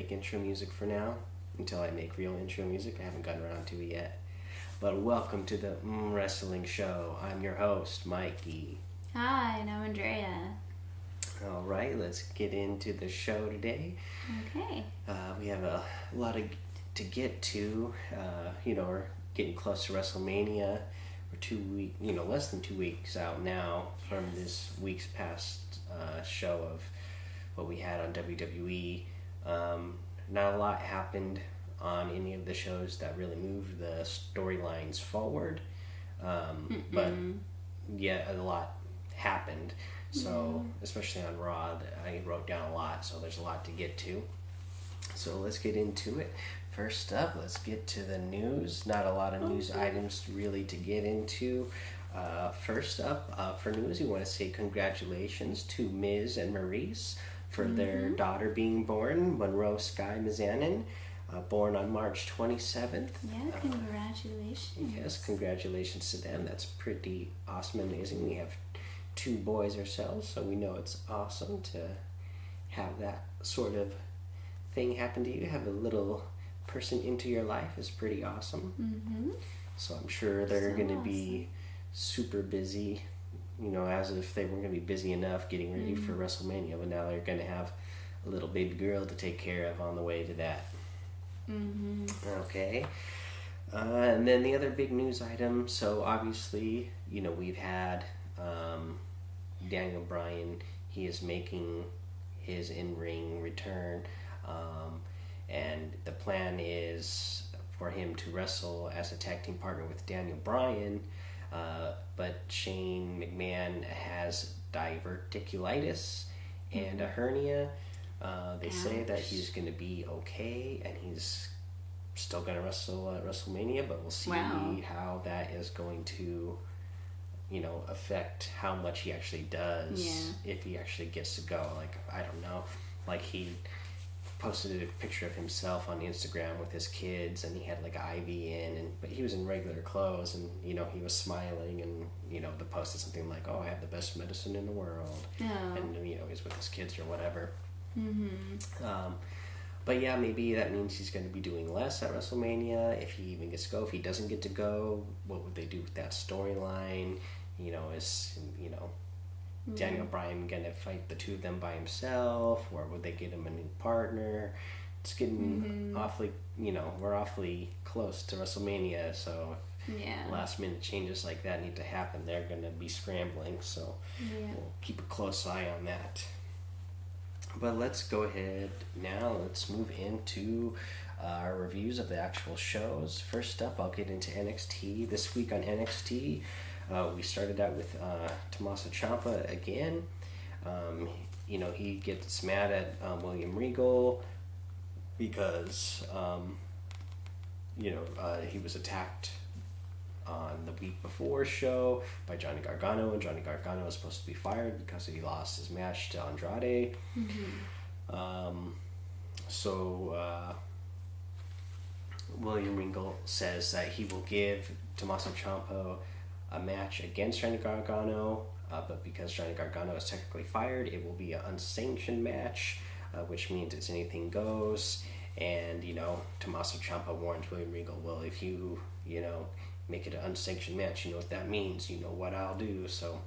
fake intro music for now until I make real intro music. I haven't gotten around to it yet. But welcome to the Wrestling Show. I'm your host, Mikey. Hi, and I'm Andrea. All right, let's get into the show today. Okay. We have a lot to get to. We're getting close to Wrestlemania. We're less than 2 weeks out now from this week's past show of what we had on WWE. Not a lot happened on any of the shows that really moved the storylines forward. But yeah, a lot happened. So, especially on Raw, I wrote down a lot, so there's a lot to get to. So let's get into it. First up, let's get to the news. Not a lot of news items really to get into. First up, for news, we want to say congratulations to Miz and Maurice for their daughter being born, Monroe Sky Mizanin, born on March 27th. Yeah, congratulations. Yes, congratulations to them. That's pretty awesome and amazing. We have 2 boys ourselves, so we know it's awesome to have that sort of thing happen to you. Have a little person into your life is pretty awesome. So I'm sure they're going to be super busy, as if they weren't going to be busy enough getting ready for WrestleMania, but now they're going to have a little baby girl to take care of on the way to that. Okay. And then the other big news item, so obviously, we've had Daniel Bryan. He is making his in-ring return, and the plan is for him to wrestle as a tag team partner with Daniel Bryan, but Shane McMahon has diverticulitis and a hernia. They say that he's going to be okay, and he's still going to wrestle at WrestleMania, but we'll see how that is going to affect how much he actually does, if he actually gets to go. I don't know. He posted a picture of himself on Instagram with his kids, and he had an IV in, but he was in regular clothes, and he was smiling, and the post is something like, "Oh, I have the best medicine in the world," and he's with his kids or whatever. But yeah, maybe that means he's going to be doing less at WrestleMania if he even gets to go. If he doesn't get to go, what would they do with that storyline? Is Daniel Bryan going to fight the 2 of them by himself, or would they get him a new partner? It's getting awfully, we're awfully close to WrestleMania, so if last minute changes like that need to happen, they're going to be scrambling, so we'll keep a close eye on that. But let's go ahead now. Let's move into our reviews of the actual shows. First up, I'll get into NXT. This week on NXT, we started out with Tommaso Ciampa again. He gets mad at William Regal because, he was attacked on the week before show by Johnny Gargano, and Johnny Gargano was supposed to be fired because he lost his match to Andrade. William Regal says that he will give Tommaso Ciampa a match against Johnny Gargano, but because Johnny Gargano is technically fired, it will be an unsanctioned match, which means it's anything goes. And Tommaso Ciampa warns William Regal, well, if you make it an unsanctioned match, you know what that means, you know what I'll do. So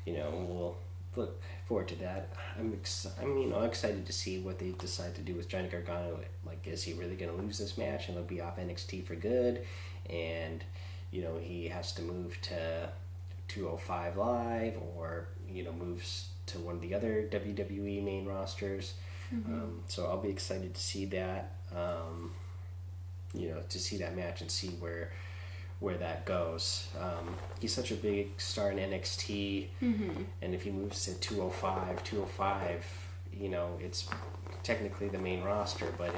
we'll look forward to that. I'm excited to see what they decide to do with Johnny Gargano. Is he really going to lose this match and he'll be off NXT for good, and he has to move to 205 Live, or moves to one of the other WWE main rosters. So I'll be excited to see that, to see that match and see where that goes. He's such a big star in NXT, and if he moves to 205, it's technically the main roster, but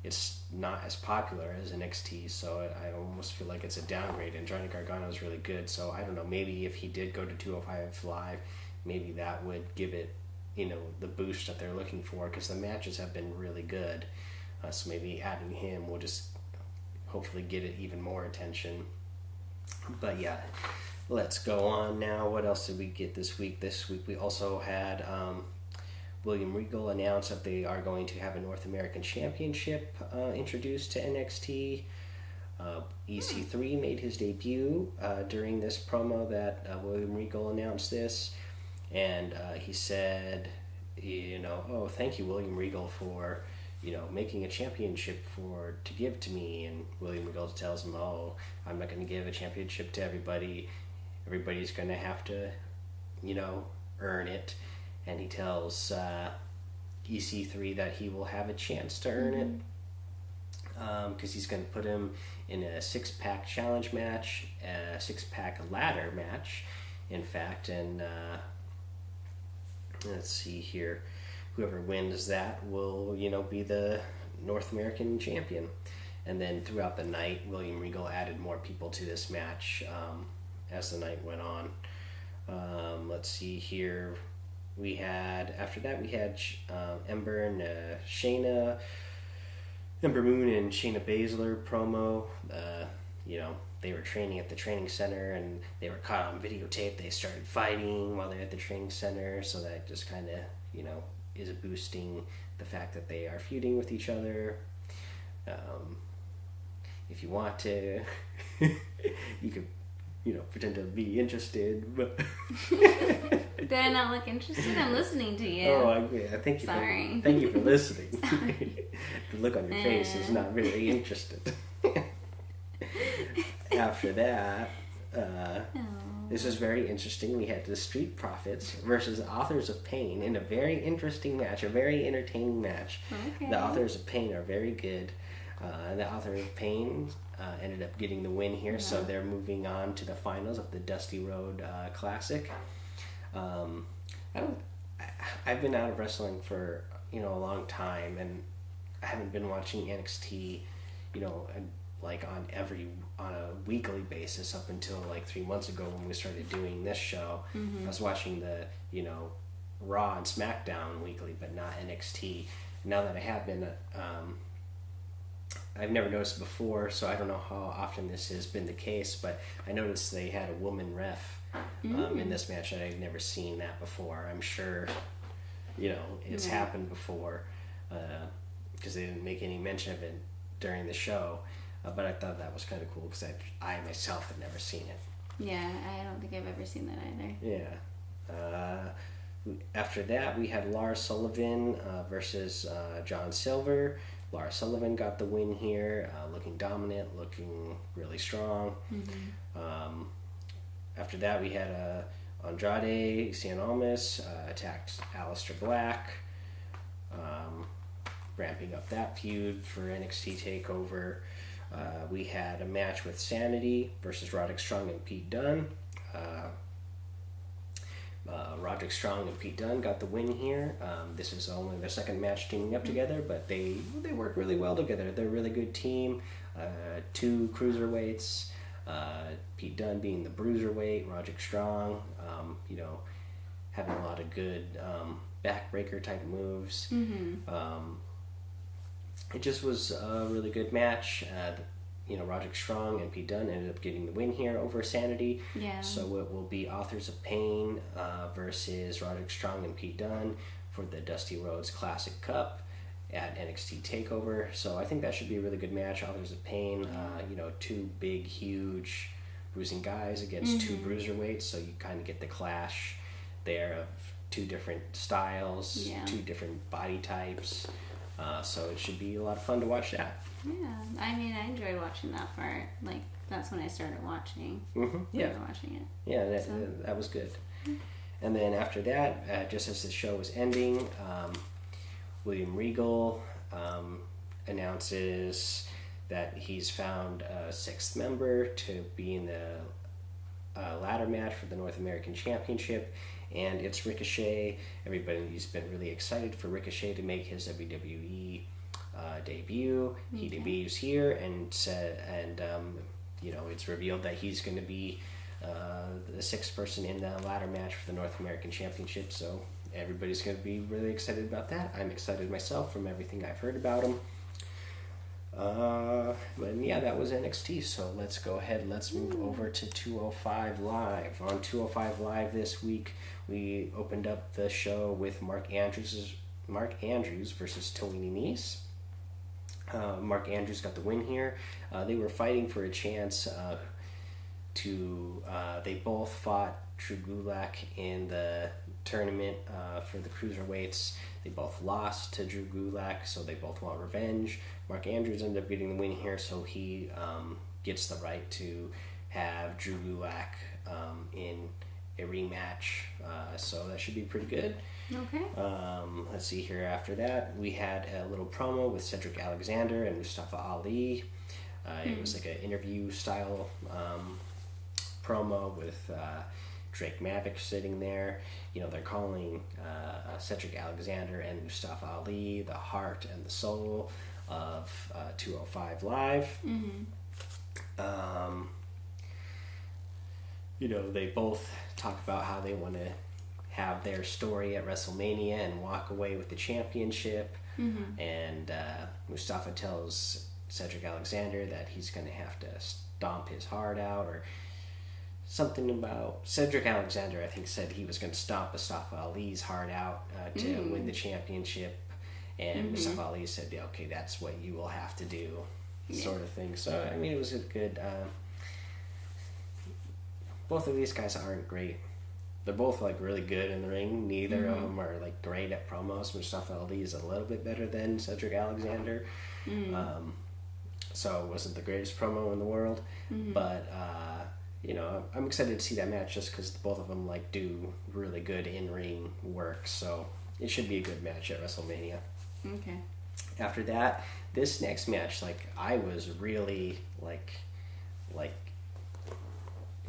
it's not as popular as NXT, so I almost feel like it's a downgrade, and Johnny Gargano is really good, so I don't know, maybe if he did go to 205 Live, maybe that would give it, the boost that they're looking for, because the matches have been really good, so maybe adding him will just hopefully get it even more attention. But yeah, let's go on now. What else did we get this week? This week we also had William Regal announced that they are going to have a North American Championship introduced to NXT. EC3 made his debut during this promo that William Regal announced this, and he said, oh, thank you, William Regal, for making a championship to give to me. And William Regal tells him, oh, I'm not going to give a championship to everybody. Everybody's going to have to, earn it. And he tells EC3 that he will have a chance to earn it, because he's going to put him in a six-pack challenge match, a six-pack ladder match, in fact. And let's see here. Whoever wins that will, be the North American champion. And then throughout the night, William Regal added more people to this match as the night went on. Let's see here. After that, we had Ember and Shayna, Ember Moon and Shayna Baszler promo. They were training at the training center, and they were caught on videotape. They started fighting while they're at the training center, so that just kind of, is boosting the fact that they are feuding with each other. If you want to, you could, pretend to be interested. But Did I not look interested? I'm listening to you. Oh, I thank you. Sorry. Thank you for listening. The look on your face is not very interested. After that, this was very interesting. We had the Street Profits versus Authors of Pain in a very interesting match, a very entertaining match. Okay. The Authors of Pain are very good. The Authors of Pain ended up getting the win here, so they're moving on to the finals of the Dusty Road Classic. I've been out of wrestling for a long time, and I haven't been watching NXT, on a weekly basis up until like 3 months ago when we started doing this show. I was watching the Raw and Smackdown weekly, but not NXT. Now that I have been, I've never noticed before, so I don't know how often this has been the case, but I noticed they had a woman ref in this match, and I've never seen that before. I'm sure, it's happened before, because they didn't make any mention of it during the show, but I thought that was kind of cool, because I myself had never seen it. Yeah, I don't think I've ever seen that either. Yeah. After that, we had Lars Sullivan versus John Silver. Lars Sullivan got the win here, looking dominant, looking really strong. After that, we had Andrade Cien Almas attacked Aleister Black, ramping up that feud for NXT TakeOver. We had a match with Sanity versus Roderick Strong and Pete Dunne. Roderick Strong and Pete Dunne got the win here. This is only their second match teaming up together, but they work really well together. They're a really good team. Two cruiserweights, Pete Dunne being the bruiserweight, Roderick Strong, having a lot of good backbreaker type moves. It just was a really good match. Roderick Strong and Pete Dunne ended up getting the win here over Sanity. Yeah. So it will be Authors of Pain versus Roderick Strong and Pete Dunne for the Dusty Rhodes Classic Cup at NXT TakeOver. So I think that should be a really good match. Authors of Pain, two big, huge bruising guys against two bruiserweights. So you kind of get the clash there of two different styles, two different body types. So it should be a lot of fun to watch that. Yeah, I mean, I enjoyed watching that part. Like, that's when I started watching. Yeah. Watching it. Yeah, that was good. And then after that, just as the show was ending, William Regal announces that he's found a sixth member to be in the ladder match for the North American Championship, and it's Ricochet. Everybody's been really excited for Ricochet to make his WWE debut. He debuts here, and it's revealed that he's going to be the sixth person in the ladder match for the North American Championship. So everybody's going to be really excited about that. I'm excited myself from everything I've heard about him. But yeah, that was NXT. So let's go ahead. Let's move over to 205 Live. On 205 Live this week, we opened up the show with Mark Andrews versus Tony Nese. Mark Andrews got the win here. They were fighting for a chance they both fought Drew Gulak in the tournament for the cruiserweights. They both lost to Drew Gulak, so they both want revenge. Mark Andrews ended up getting the win here, so he gets the right to have Drew Gulak in a rematch. So that should be pretty good. Okay. Let's see here. After that, we had a little promo with Cedric Alexander and Mustafa Ali. It was like an interview style promo with Drake Maverick sitting there. You know, they're calling Cedric Alexander and Mustafa Ali the heart and the soul of 205 Live. You know, they both talk about how they want to have their story at WrestleMania and walk away with the championship. And Mustafa tells Cedric Alexander that he's going to have to stomp his heart out, or something about Cedric Alexander, I think, said he was going to stomp Mustafa Ali's heart out to win the championship. And Mustafa Ali said, yeah, okay, that's what you will have to do, sort of thing. So, I mean, it was a good... both of these guys aren't great. They're both, like, really good in the ring. Neither of them are, like, great at promos. Mustafa Ali is a little bit better than Cedric Alexander. So it wasn't the greatest promo in the world. But, you know, I'm excited to see that match just because both of them, like, do really good in-ring work. So it should be a good match at WrestleMania. Okay. After that, this next match, like, I was really, like,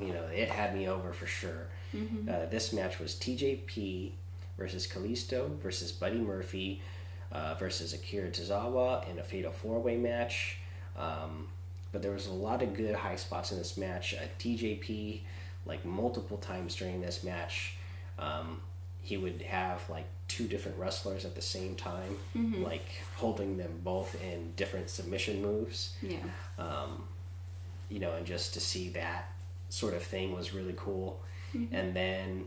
you know, it had me over for sure. This match was TJP versus Kalisto versus Buddy Murphy versus Akira Tozawa in a fatal four-way match. But there was a lot of good high spots in this match. TJP, like, multiple times during this match, he would have, like, two different wrestlers at the same time, like, holding them both in different submission moves. You know, and just to see that sort of thing was really cool. And then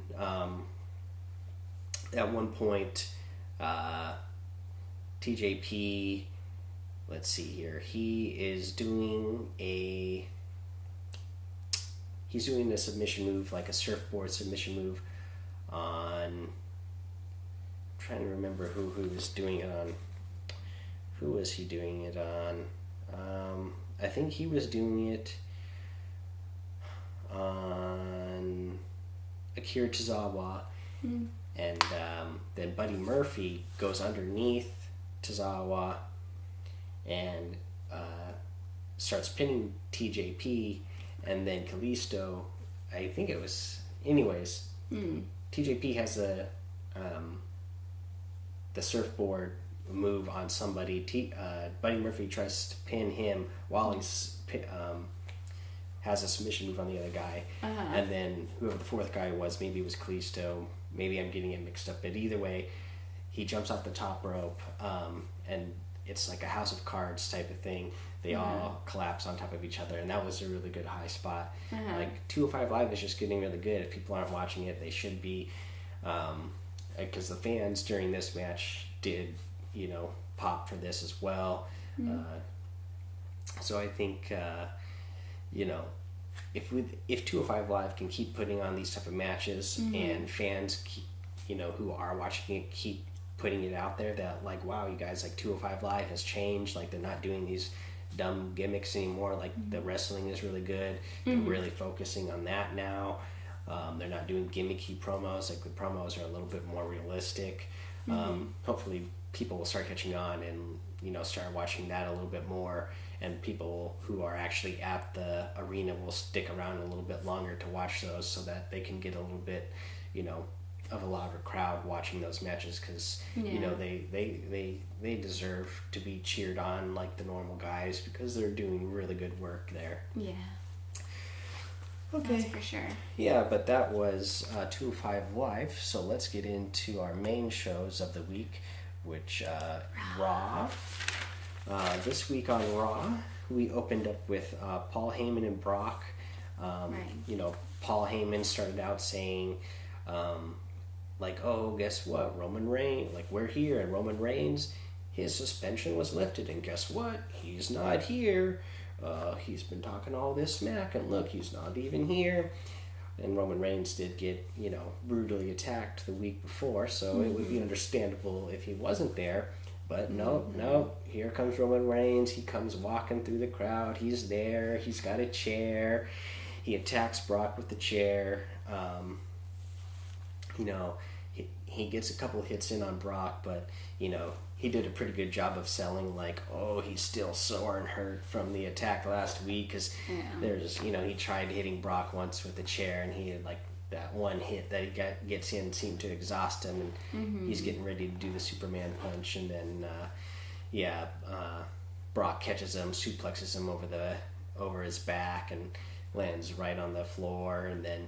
at one point, TJP, let's see here, he's doing a submission move, like a surfboard submission move on, I'm trying to remember who he was doing it on. Who was he doing it on? I think he was doing it on Akira Tozawa, and then Buddy Murphy goes underneath Tozawa and starts pinning TJP, and then Kalisto, I think it was, anyways, TJP has the surfboard move on somebody. Buddy Murphy tries to pin him while he's has a submission move on the other guy, and then whoever the fourth guy was, maybe it was Kalisto, maybe I'm getting it mixed up, but either way, he jumps off the top rope, and it's like a house of cards type of thing. They all collapse on top of each other, and that was a really good high spot. Like, 205 Live is just getting really good. If people aren't watching it, they should be, because the fans during this match did, you know, pop for this as well. So I think, you know, if 205 Live can keep putting on these type of matches, and fans keep, you know, who are watching it keep putting it out there, that, like, wow, you guys, like, 205 Live has changed, like, they're not doing these dumb gimmicks anymore, like, the wrestling is really good, they're really focusing on that now, they're not doing gimmicky promos, like, the promos are a little bit more realistic. Hopefully people will start catching on and, you know, start watching that a little bit more, and people who are actually at the arena will stick around a little bit longer to watch those, so that they can get a little bit, you know, of a louder crowd watching those matches, because you know, they deserve to be cheered on like the normal guys, because they're doing really good work there. Okay. That's for sure. Yeah, but that was 205 Live, so let's get into our main shows of the week, which Raw. This week on Raw, we opened up with Paul Heyman and Brock. Right. Paul Heyman started out saying, oh, guess what? Roman Reigns, we're here, and Roman Reigns, his suspension was lifted, and guess what? He's not here. He's been talking all this smack, and look, he's not even here. And Roman Reigns did get, brutally attacked the week before, so it would be understandable if he wasn't there. But no, here comes Roman Reigns. He comes walking through the crowd. He's there. He's got a chair. He attacks Brock with the chair. He gets a couple hits in on Brock, but, he did a pretty good job of selling, he's still sore and hurt from the attack last week, because there's, he tried hitting Brock once with the chair, and he had, that one hit that he gets in seemed to exhaust him, and he's getting ready to do the Superman punch, and then, Brock catches him, suplexes him over his back, and lands right on the floor, and then,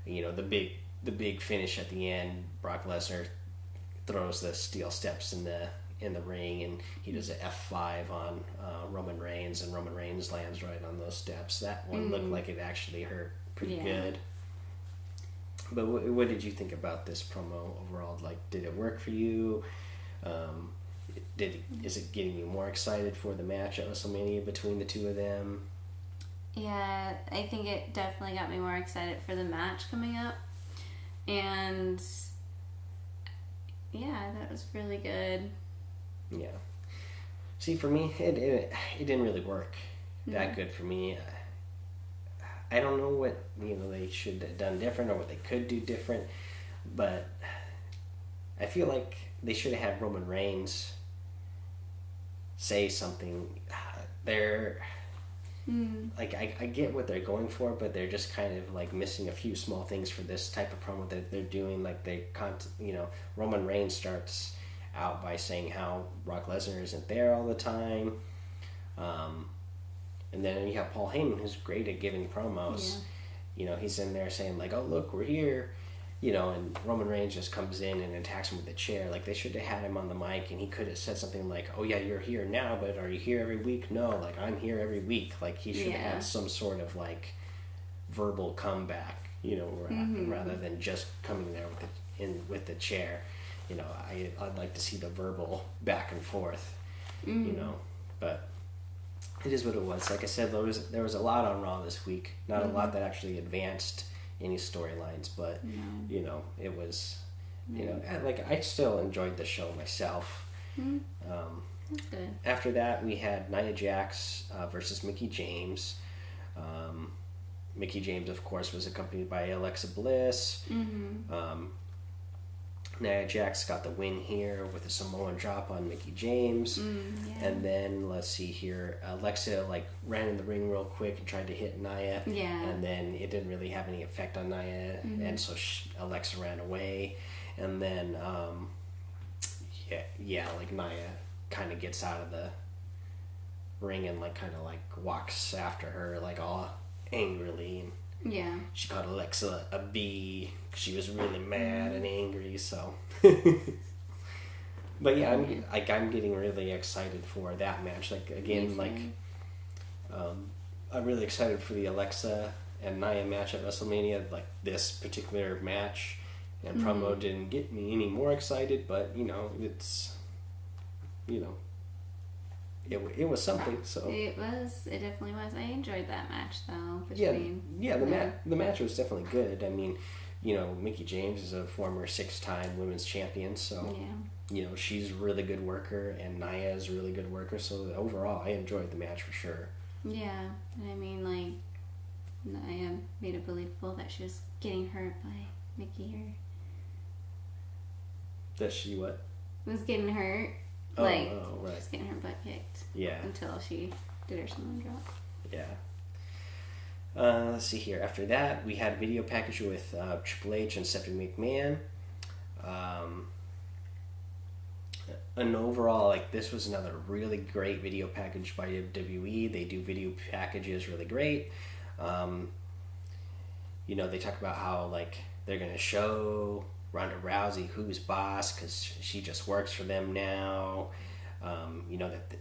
the big finish at the end, Brock Lesnar throws the steel steps in the ring, and he does an F5 on Roman Reigns, and Roman Reigns lands right on those steps. That one looked like it actually hurt pretty good. But what did you think about this promo overall? Did it work for you? Is it getting you more excited for the match at WrestleMania between the two of them? Yeah, I think it definitely got me more excited for the match coming up. And yeah, that was really good. Yeah. See, for me, it didn't really work that good for me. I don't know what they should have done different or what they could do different, but I feel like they should have had Roman Reigns say something. I get what they're going for, but they're just kind of missing a few small things for this type of promo that they're doing. Roman Reigns starts out by saying how Brock Lesnar isn't there all the time, and then you have Paul Heyman, who's great at giving promos. He's in there saying oh, look, we're here. And Roman Reigns just comes in and attacks him with a chair. They should have had him on the mic, and he could have said something oh yeah, you're here now, but are you here every week? No, I'm here every week. He should have had some sort of verbal comeback, rather than just coming there with the chair. I'd like to see the verbal back and forth, but it is what it was. Like I said, there was a lot on Raw this week. Not a lot that actually advanced any storylines, but it was I still enjoyed the show myself. That's good. After that, we had Nia Jax versus Mickie James. Mickie James, of course, was accompanied by Alexa Bliss. Nia Jax got the win here with a Samoan drop on Mickie James. And then, let's see here, Alexa ran in the ring real quick and tried to hit Nia. And then it didn't really have any effect on Nia. And so Alexa ran away. And then, Nia kind of gets out of the ring and walks after her all angrily. And she called Alexa a bee. She was really mad and angry, so. But yeah, I'm getting really excited for that match. I'm really excited for the Alexa and Nia match at WrestleMania. This particular match and promo didn't get me any more excited, but it's, it was something. So it definitely was. I enjoyed that match though. The match was definitely good. I mean, Mickie James is a former 6-time women's champion, so she's a really good worker, and Nia is a really good worker. So overall, I enjoyed the match for sure. Yeah, I mean, Nia made it believable that she was getting hurt by Mickie. That she what? Was getting hurt. Right. She's getting her butt kicked. Yeah. Until she did her Samoan drop. Yeah. Let's see here. After that, we had a video package with Triple H and Stephanie McMahon. And overall, this was another really great video package by WWE. They do video packages really great. They talk about how, they're going to show Ronda Rousey who's boss because she just works for them now. That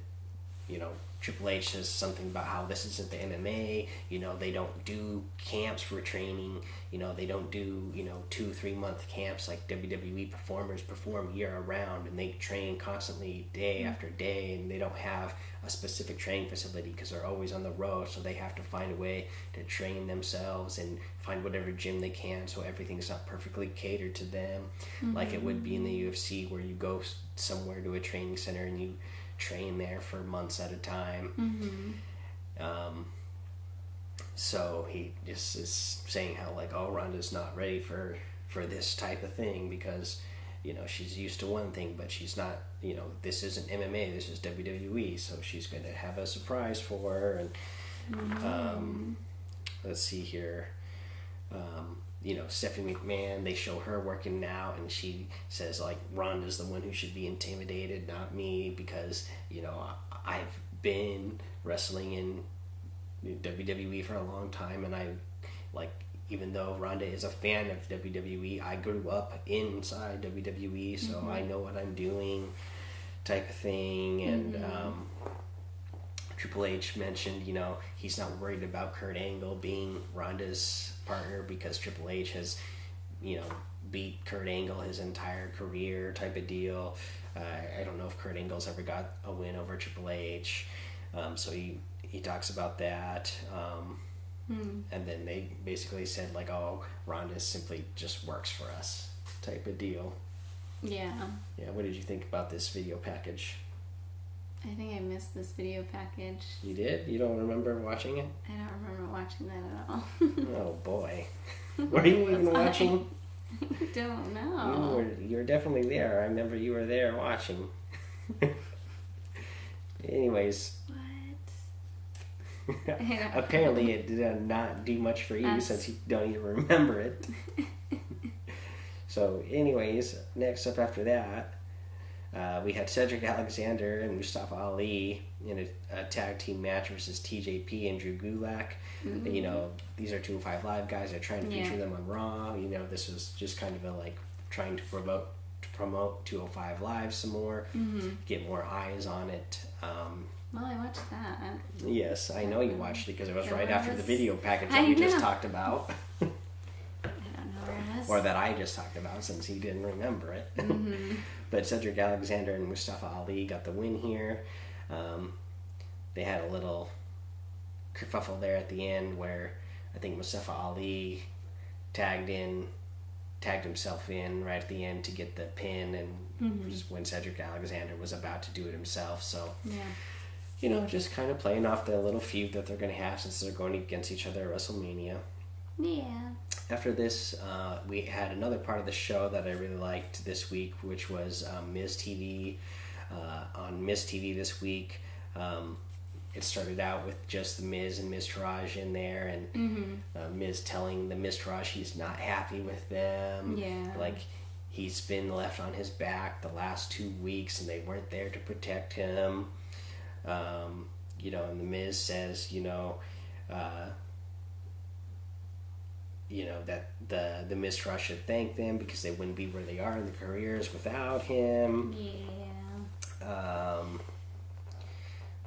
Triple H says something about how this isn't the MMA. They don't do camps for training. They don't do 2-3 month camps like WWE performers perform year round, and they train constantly day after day, and they don't have a specific training facility because they're always on the road, so they have to find a way to train themselves and find whatever gym they can, so everything's not perfectly catered to them, like it would be in the UFC, where you go somewhere to a training center and you train there for months at a time. So he just is saying how Ronda's not ready for this type of thing because she's used to one thing, but she's not, this isn't MMA, this is WWE, so she's going to have a surprise for her. And let's see here, Stephanie McMahon, they show her working out, and she says Ronda's the one who should be intimidated, not me, because I've been wrestling in WWE for a long time, and I even though Ronda is a fan of WWE, I grew up inside WWE, so I know what I'm doing, type of thing. And Triple H mentioned, he's not worried about Kurt Angle being Ronda's partner because Triple H has, beat Kurt Angle his entire career, type of deal. I don't know if Kurt Angle's ever got a win over Triple H, so he talks about that. And then they basically said Ronda simply just works for us, type of deal. Yeah, what did you think about this video package? I think I missed this video package. You did? You don't remember watching it? I don't remember watching that at all. Oh boy. Were you even watching? I don't know. You were definitely there. I remember you were there watching. Anyways. What? Apparently it did not do much for you since you don't even remember it. So anyways, next up after that, we had Cedric Alexander and Mustafa Ali in a tag team match versus TJP and Drew Gulak. These are 205 Live guys. They're trying to feature them on Raw. This was just kind of trying to promote 205 Live some more, get more eyes on it. Well, I watched that. Yes, I know you watched it because it was right after the video package that we just talked about. I don't know where it is. Or that I just talked about since he didn't remember it. But Cedric Alexander and Mustafa Ali got the win here. They had a little kerfuffle there at the end where I think Mustafa Ali tagged himself in right at the end to get the pin, and just when Cedric Alexander was about to do it himself. So, just kind of playing off the little feud that they're going to have since they're going against each other at WrestleMania. Yeah. After this, we had another part of the show that I really liked this week, which was Miz TV. On Miz TV this week, it started out with just the Miz and Miz Taraj in there, and Miz telling the Miz Taraj he's not happy with them. Yeah. He's been left on his back the last 2 weeks, and they weren't there to protect him. And the Miz says, that the Miz Taraj should thank them because they wouldn't be where they are in their careers without him. Yeah.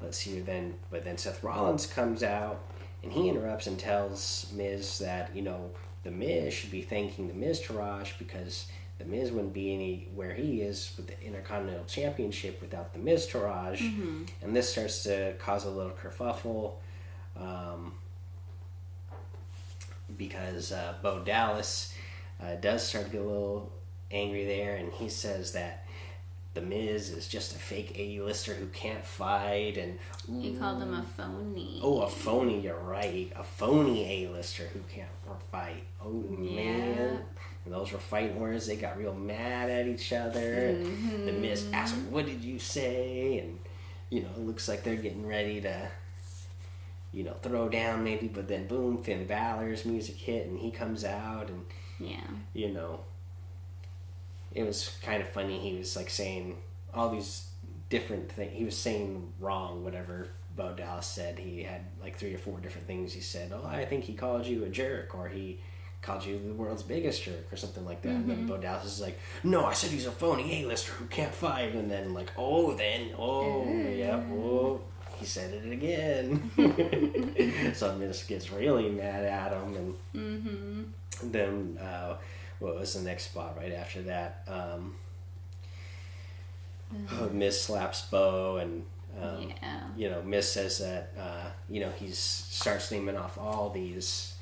Let's see, but then Seth Rollins comes out and he interrupts and tells Miz that, the Miz should be thanking the Miz Taraj because the Miz wouldn't be anywhere he is with the Intercontinental Championship without the Miz Taraj. And this starts to cause a little kerfuffle. Because Bo Dallas does start to get a little angry there, and he says that the Miz is just a fake A-lister who can't fight, and he called him a phony. Oh, a phony! You're right, a phony A-lister who can't fight. Oh man, and those were fighting words. They got real mad at each other. And the Miz asked him, "What did you say?" And it looks like they're getting ready to throw down maybe, but then boom, Finn Balor's music hit and he comes out, and it was kind of funny. He was saying all these different things. He was saying wrong whatever Bo Dallas said. He had 3 or 4 different things he said. Oh, I think he called you a jerk, or he called you the world's biggest jerk, or something like that. And then Bo Dallas is like, no, I said he's a phony A-lister who can't fight. And then he said it again. So Miss gets really mad at him, and then what was the next spot right after that? Miss slaps Bo, and you know, Miss says that you know, he starts naming off all these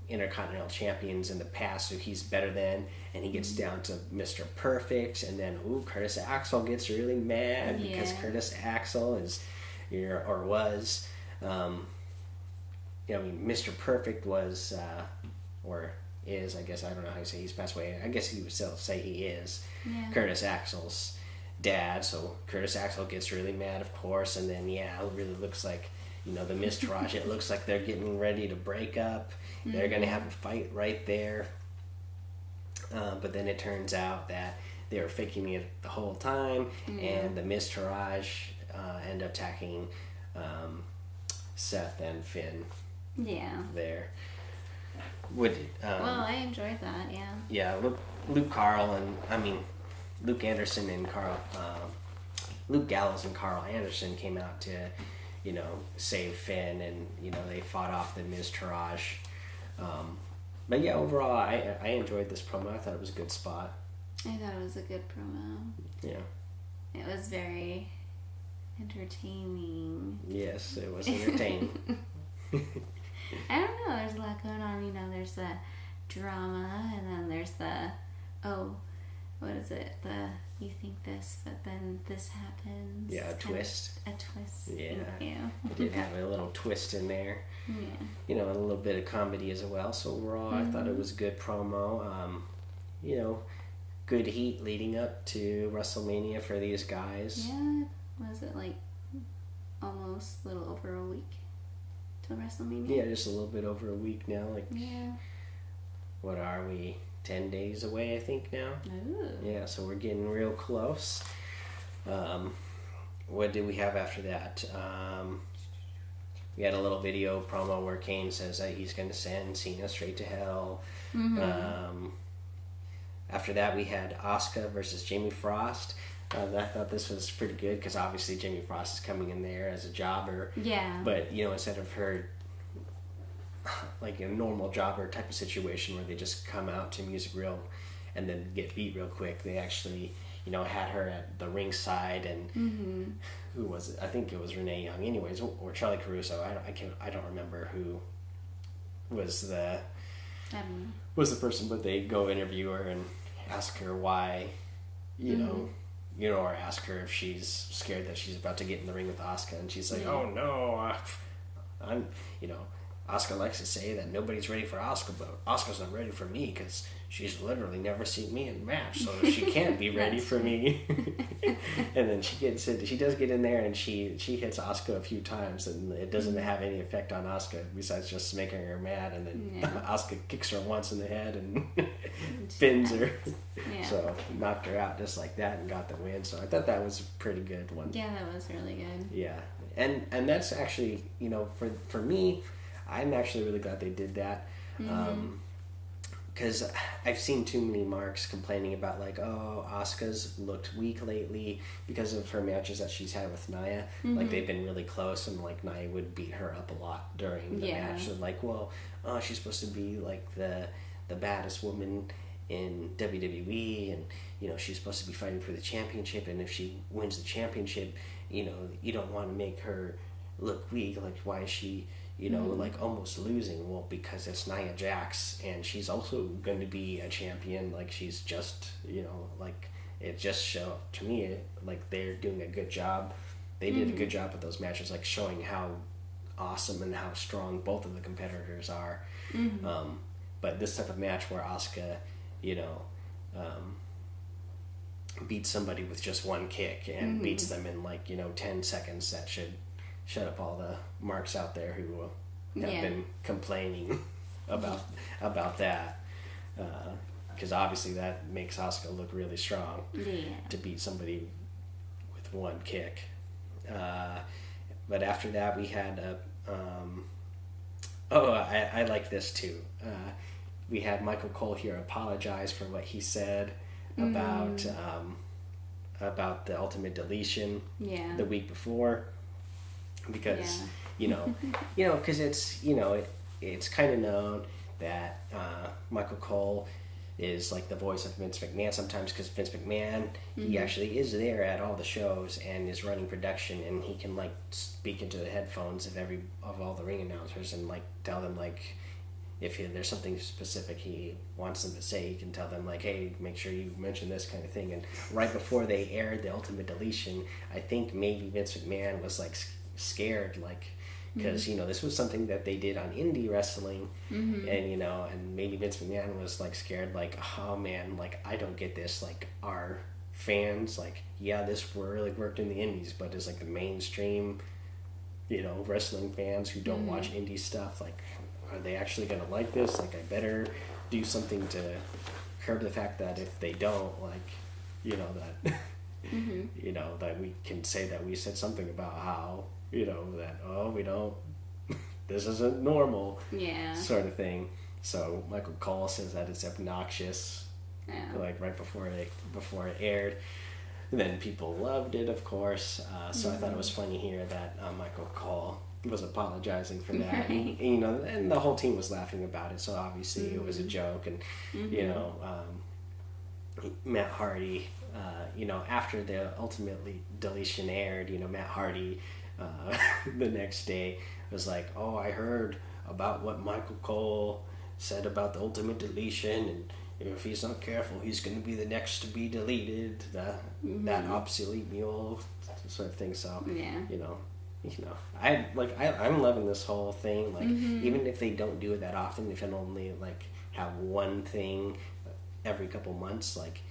Intercontinental champions in the past who he's better than, and he gets down to Mr. Perfect, and then Curtis Axel gets really mad because Curtis Axel is, or was, you know, I mean, Mr. Perfect was, or is, I guess, I don't know how you say, he's passed away. I guess he would still say he is Curtis Axel's dad. So Curtis Axel gets really mad, of course, and then it really looks like, you know, the Mistourage, it looks like they're getting ready to break up. They're going to have a fight right there. But then it turns out that they were faking it the whole time, and the Mistourage end up attacking Seth and Finn. There. Well, I enjoyed that, Yeah, Luke Carl, and I mean, Luke Anderson and Karl, Luke Gallows and Karl Anderson came out to, you know, save Finn, and, you know, they fought off the Mistourage. But yeah, overall, I enjoyed this promo. I thought it was a good spot. I thought it was a good promo. Yeah. It was very entertaining. Yes, it was entertaining. I don't know, there's a lot going on. You know, there's the drama, and then there's the, what is it? You think this, but then this happens. Yeah, a twist. A twist. Yeah. It did have a little twist in there. Yeah. You know, and a little bit of comedy as well. So overall, I thought it was a good promo. You know, good heat leading up to WrestleMania for these guys. Yeah. Was it like almost a little over a week till WrestleMania? Yeah, just a little bit over a week now. Like, what are we? 10 days away, I think, now. Ooh. Yeah, so we're getting real close. What did we have after that? We had a little video promo where Kane says that he's going to send Cena straight to hell. After that, we had Asuka versus Jamie Frost. I thought this was pretty good because obviously Jamie Frost is coming in there as a jobber. Yeah. But, you know, instead of her, like a normal jobber type of situation where they just come out to music real and then get beat real quick, they actually, you know, had her at the ringside, and who was it? I think it was Renee Young anyways, or Charlie Caruso. I don't remember who was the person, but they go interview her and ask her why, you know, or ask her if she's scared that she's about to get in the ring with Asuka, and she's like, oh no, I'm, you know, Asuka likes to say that nobody's ready for Asuka, but Asuka's not ready for me because she's literally never seen me in a match, so she can't be ready for me. And then she does get in there, and she hits Asuka a few times, and it doesn't have any effect on Asuka besides just making her mad. And then Asuka kicks her once in the head and pins her. So knocked her out just like that and got the win. So I thought that was a pretty good one. Yeah, that was really good. Yeah, and that's actually, you know, for me, I'm actually really glad they did that. Because I've seen too many marks complaining about, like, oh, Asuka's looked weak lately because of her matches that she's had with Nia. Like, they've been really close, and, like, Nia would beat her up a lot during the match. So, like, well, she's supposed to be, like, the baddest woman in WWE, and, you know, she's supposed to be fighting for the championship, and if she wins the championship, you know, you don't want to make her look weak. Like, why is she, you know, like, almost losing? Well, because it's Nia Jax, and she's also going to be a champion. Like, she's just, you know, like, it just showed to me, like, they're doing a good job. They did a good job with those matches, like, showing how awesome and how strong both of the competitors are. But this type of match where Asuka, you know, beats somebody with just one kick and beats them in, like, you know, 10 seconds, that should shut up all the marks out there who have been complaining about that, because obviously that makes Asuka look really strong to beat somebody with one kick. But after that we had I like this too. We had Michael Cole here apologize for what he said about the Ultimate Deletion the week before. because because it's it's kind of known that Michael Cole is like the voice of Vince McMahon sometimes, because Vince McMahon, he actually is there at all the shows and is running production, and he can like speak into the headphones of all the ring announcers and like tell them like if there's something specific he wants them to say, he can tell them like, hey, make sure you mention this kind of thing. And right before they aired the Ultimate Deletion, I think maybe Vince McMahon was like scared, like, because this was something that they did on indie wrestling, and and maybe Vince McMahon was like scared, like, oh man, like I don't get this, like our fans, like, yeah, this really worked in the indies, but it's like the mainstream wrestling fans who don't watch indie stuff, like, are they actually gonna like this? Like, I better do something to curb the fact that if they don't, like, that that we can say that we said something about how that, oh, we don't, this isn't normal, sort of thing. So Michael Cole says that it's obnoxious, like right before it aired. And then people loved it, of course. So I thought it was funny here that Michael Cole was apologizing for that, right. and the whole team was laughing about it. So obviously it was a joke, and Matt Hardy, after the Ultimately Deletion aired, Matt Hardy. The next day was like, oh, I heard about what Michael Cole said about the Ultimate Deletion, and if he's not careful, he's going to be the next to be deleted, that obsolete mule sort of thing. So I'm loving this whole thing, like, even if they don't do it that often, if it only like have one thing every couple months, like,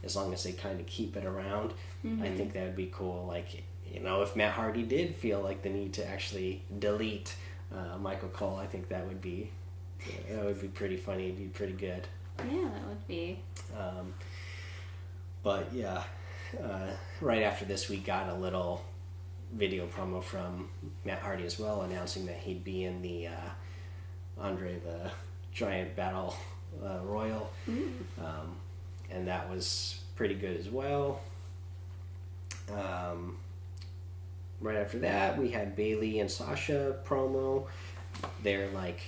as long as they kind of keep it around, I think that would be cool. Like, if Matt Hardy did feel like the need to actually delete Michael Cole, I think that would be pretty funny. It'd be pretty good. Yeah, that would be. But yeah, right after this, we got a little video promo from Matt Hardy as well, announcing that he'd be in the Andre the Giant Battle Royal, and that was pretty good as well. Right after that, we had Bayley and Sasha promo. They're like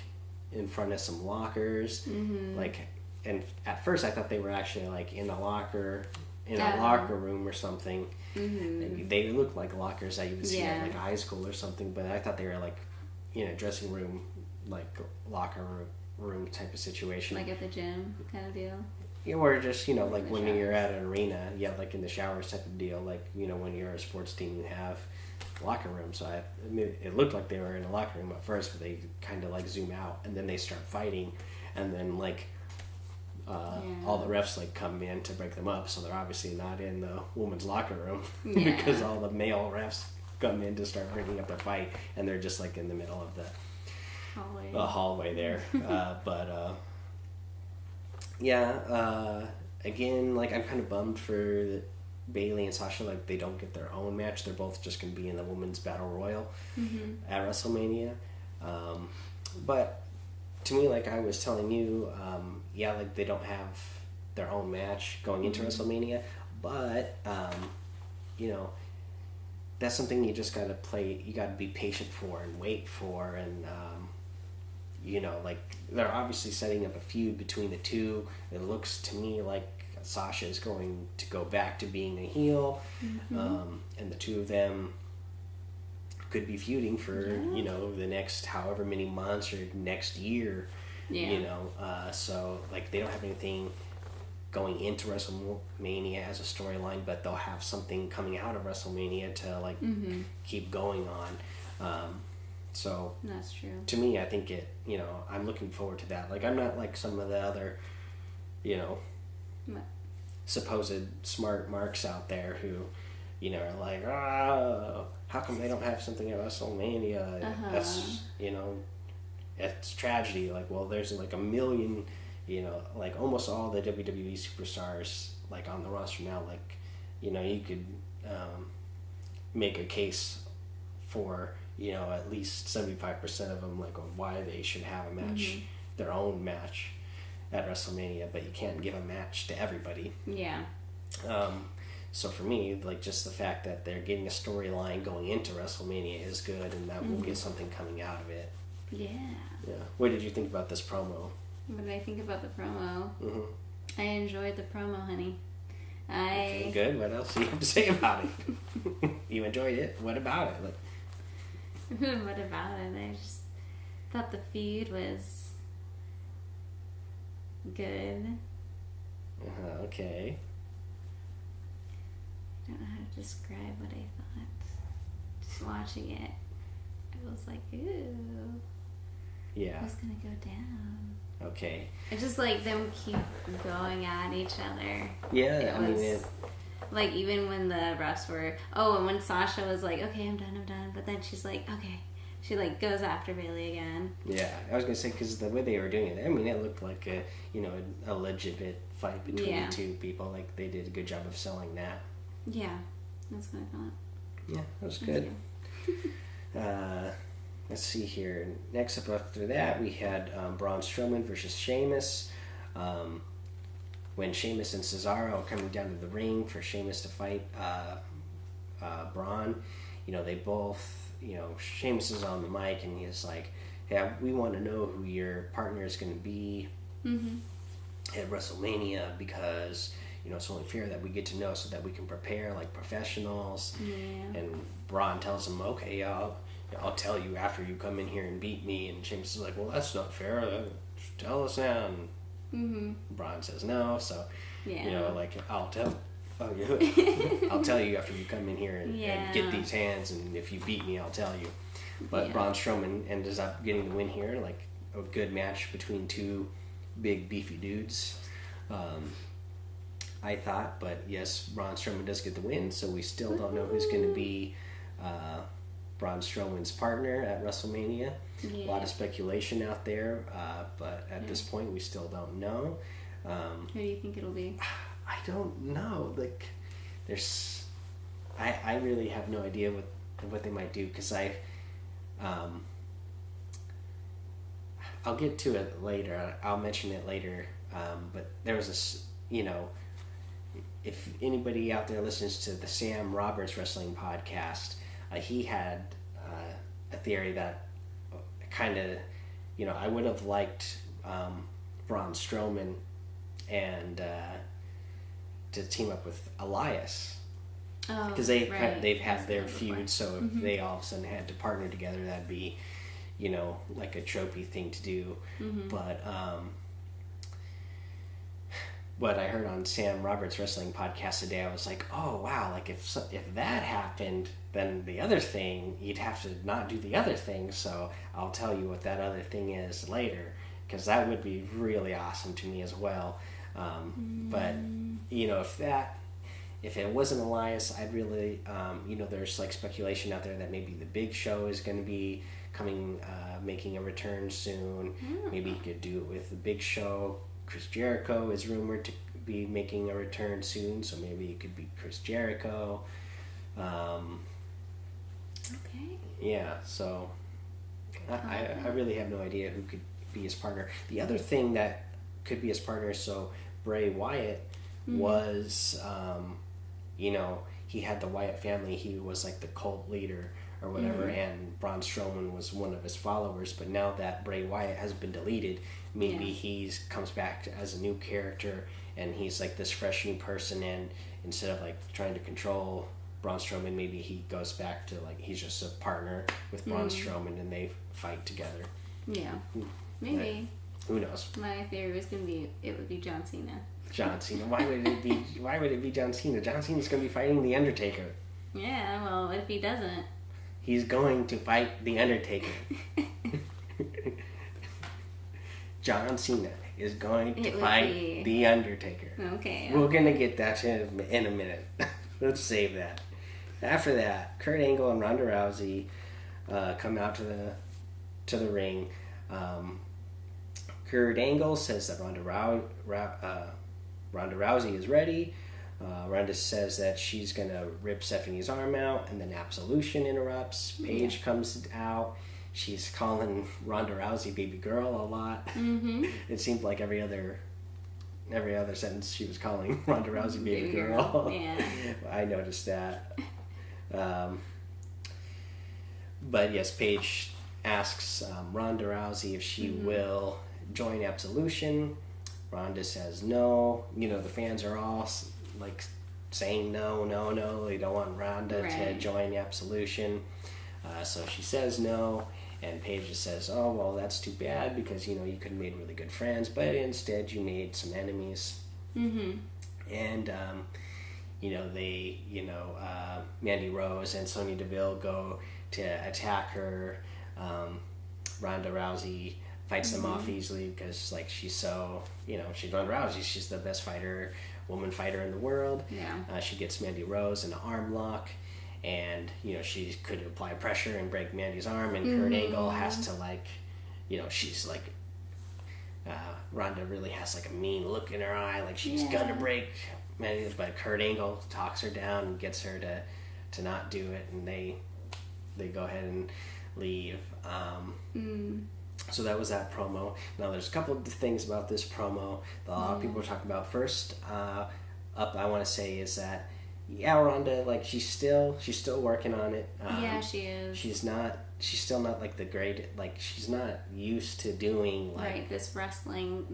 in front of some lockers, like, and at first I thought they were actually like in a locker room or something. They looked like lockers that you would see at like high school or something, but I thought they were like in a dressing room, like locker room type of situation, like at the gym kind of deal. Yeah, or just like when you're at an arena, like in the showers type of deal, like when you're a sports team, you have locker room. So it looked like they were in a locker room at first, but they kind of like zoom out and then they start fighting, and then like all the refs like come in to break them up, so they're obviously not in the women's locker room because all the male refs come in to start breaking up the fight, and they're just like in the middle of the hallway there. Again, like, I'm kind of bummed for Bayley and Sasha, like, they don't get their own match. They're both just going to be in the Women's Battle Royal at WrestleMania. But to me, like I was telling you, like, they don't have their own match going into WrestleMania, but, that's something you just got to play, you got to be patient for and wait for, and, like, they're obviously setting up a feud between the two. It looks to me like Sasha is going to go back to being a heel, and the two of them could be feuding for the next however many months or next year. So like, they don't have anything going into WrestleMania as a storyline, but they'll have something coming out of WrestleMania to like keep going on. So that's true. To me, I think it, I'm looking forward to that. Like, I'm not like some of the other, supposed smart marks out there who, are like, how come they don't have something at WrestleMania? That's, it's tragedy. Like, well, there's like a million, like almost all the WWE superstars like on the roster now. Like, you could make a case for, at least 75% of them, like, on why they should have a match, their own match at WrestleMania, but you can't give a match to everybody. So for me, like, just the fact that they're getting a storyline going into WrestleMania is good, and that we'll get something coming out of it. Yeah. Yeah. What did you think about this promo? What did I think about the promo? Mm-hmm. I enjoyed the promo, honey. Okay, good. What else do you have to say about it? You enjoyed it. What about it? Like... What about it? I just thought the feud was good. Okay. I don't know how to describe what I thought. Just watching it, I was like, ooh. Yeah. Who's gonna go down? Okay. It's just like them keep going at each other. Yeah, like, even when the refs were... Oh, and when Sasha was like, okay, I'm done. But then she's like, okay. She, like, goes after Bayley again. Yeah, I was going to say, because the way they were doing it, I mean, it looked like a legitimate fight between the two people. Like, they did a good job of selling that. Yeah, that's what I thought. Yeah, that was good. Let's see here. Next up after that, we had Braun Strowman versus Sheamus. When Sheamus and Cesaro are coming down to the ring for Sheamus to fight Braun, they both, Sheamus is on the mic and he's like, yeah, we want to know who your partner is going to be at WrestleMania because, it's only fair that we get to know so that we can prepare like professionals. Yeah. And Braun tells him, okay, I'll tell you after you come in here and beat me. And Sheamus is like, well, that's not fair. Tell us now. And Braun says no. So, I'll tell you after you come in here and get these hands. And if you beat me, I'll tell you. But Braun Strowman ends up getting the win here. Like a good match between two big beefy dudes. I thought, but yes, Braun Strowman does get the win. So we still don't know who's going to be Braun Strowman's partner at WrestleMania. A lot of speculation out there, but at this point we still don't know. Who do you think it'll be? I don't know. Like, I really have no idea what they might do because I'll get to it later. I'll mention it later. But there was this, if anybody out there listens to the Sam Roberts Wrestling podcast, he had a theory that kind of, I would have liked Braun Strowman and to team up with Elias. Because they've had their feud, so if they all of a sudden had to partner together, that'd be, like a tropey thing to do. But what I heard on Sam Roberts Wrestling podcast today, I was like, oh wow, like if that happened, then the other thing, you'd have to not do the other thing. So I'll tell you what that other thing is later, because that would be really awesome to me as well. But if it wasn't Elias, I'd really, there's like speculation out there that maybe the Big Show is going to be coming, making a return soon. Maybe he could do it with the Big Show. Chris Jericho is rumored to be making a return soon, so maybe it could be Chris Jericho. Okay. Yeah, so I really have no idea who could be his partner. The other thing that could be his partner, so Bray Wyatt was, he had the Wyatt family. He was like the cult leader or whatever, and Braun Strowman was one of his followers. But now that Bray Wyatt has been deleted, maybe he comes back as a new character, and he's like this fresh new person, and instead of like trying to control Braun Strowman, maybe he goes back to like he's just a partner with Braun Strowman and they fight together. Yeah, maybe. Who knows? My theory was going to be it would be John Cena. John Cena. Why would it be John Cena? John Cena's going to be fighting the Undertaker. Yeah, well, what if he doesn't? He's going to fight the Undertaker. John Cena is going to fight the Undertaker. Okay. We're going to get that in a minute. Let's save that. After that, Kurt Angle and Ronda Rousey come out to the ring. Kurt Angle says that Ronda Rousey is ready. Ronda says that she's going to rip Stephanie's arm out, and then Absolution interrupts. Paige comes out. She's calling Ronda Rousey baby girl a lot. It seemed like every other every other sentence she was calling Ronda Rousey baby girl. Yeah. I noticed that. But yes, Paige asks Ronda Rousey if she will join Absolution. Ronda says no. You know, the fans are all like saying no. They don't want Ronda to join Absolution. So she says no. And Paige just says, oh, well, that's too bad because, you know, you could have made really good friends, but instead you made some enemies. Mm-hmm. And, Mandy Rose and Sonya Deville go to attack her. Ronda Rousey fights them off easily because, like, she's so, you know, she's Ronda Rousey. She's the best woman fighter in the world. Yeah. She gets Mandy Rose in an arm lock. And, you know, she could apply pressure and break Mandy's arm, and Kurt Angle has to, like, you know, she's like, Ronda really has, like, a mean look in her eye, like she's gonna break Mandy, but Kurt Angle talks her down and gets her to not do it, and they go ahead and leave. So that was that promo. Now, there's a couple of things about this promo that a lot of people are talking about. First up, I want to say is that, yeah, Ronda, like, she's still working on it. Yeah, she is. She's still not, like, the great, like, she's not used to doing, like... Right, this wrestling,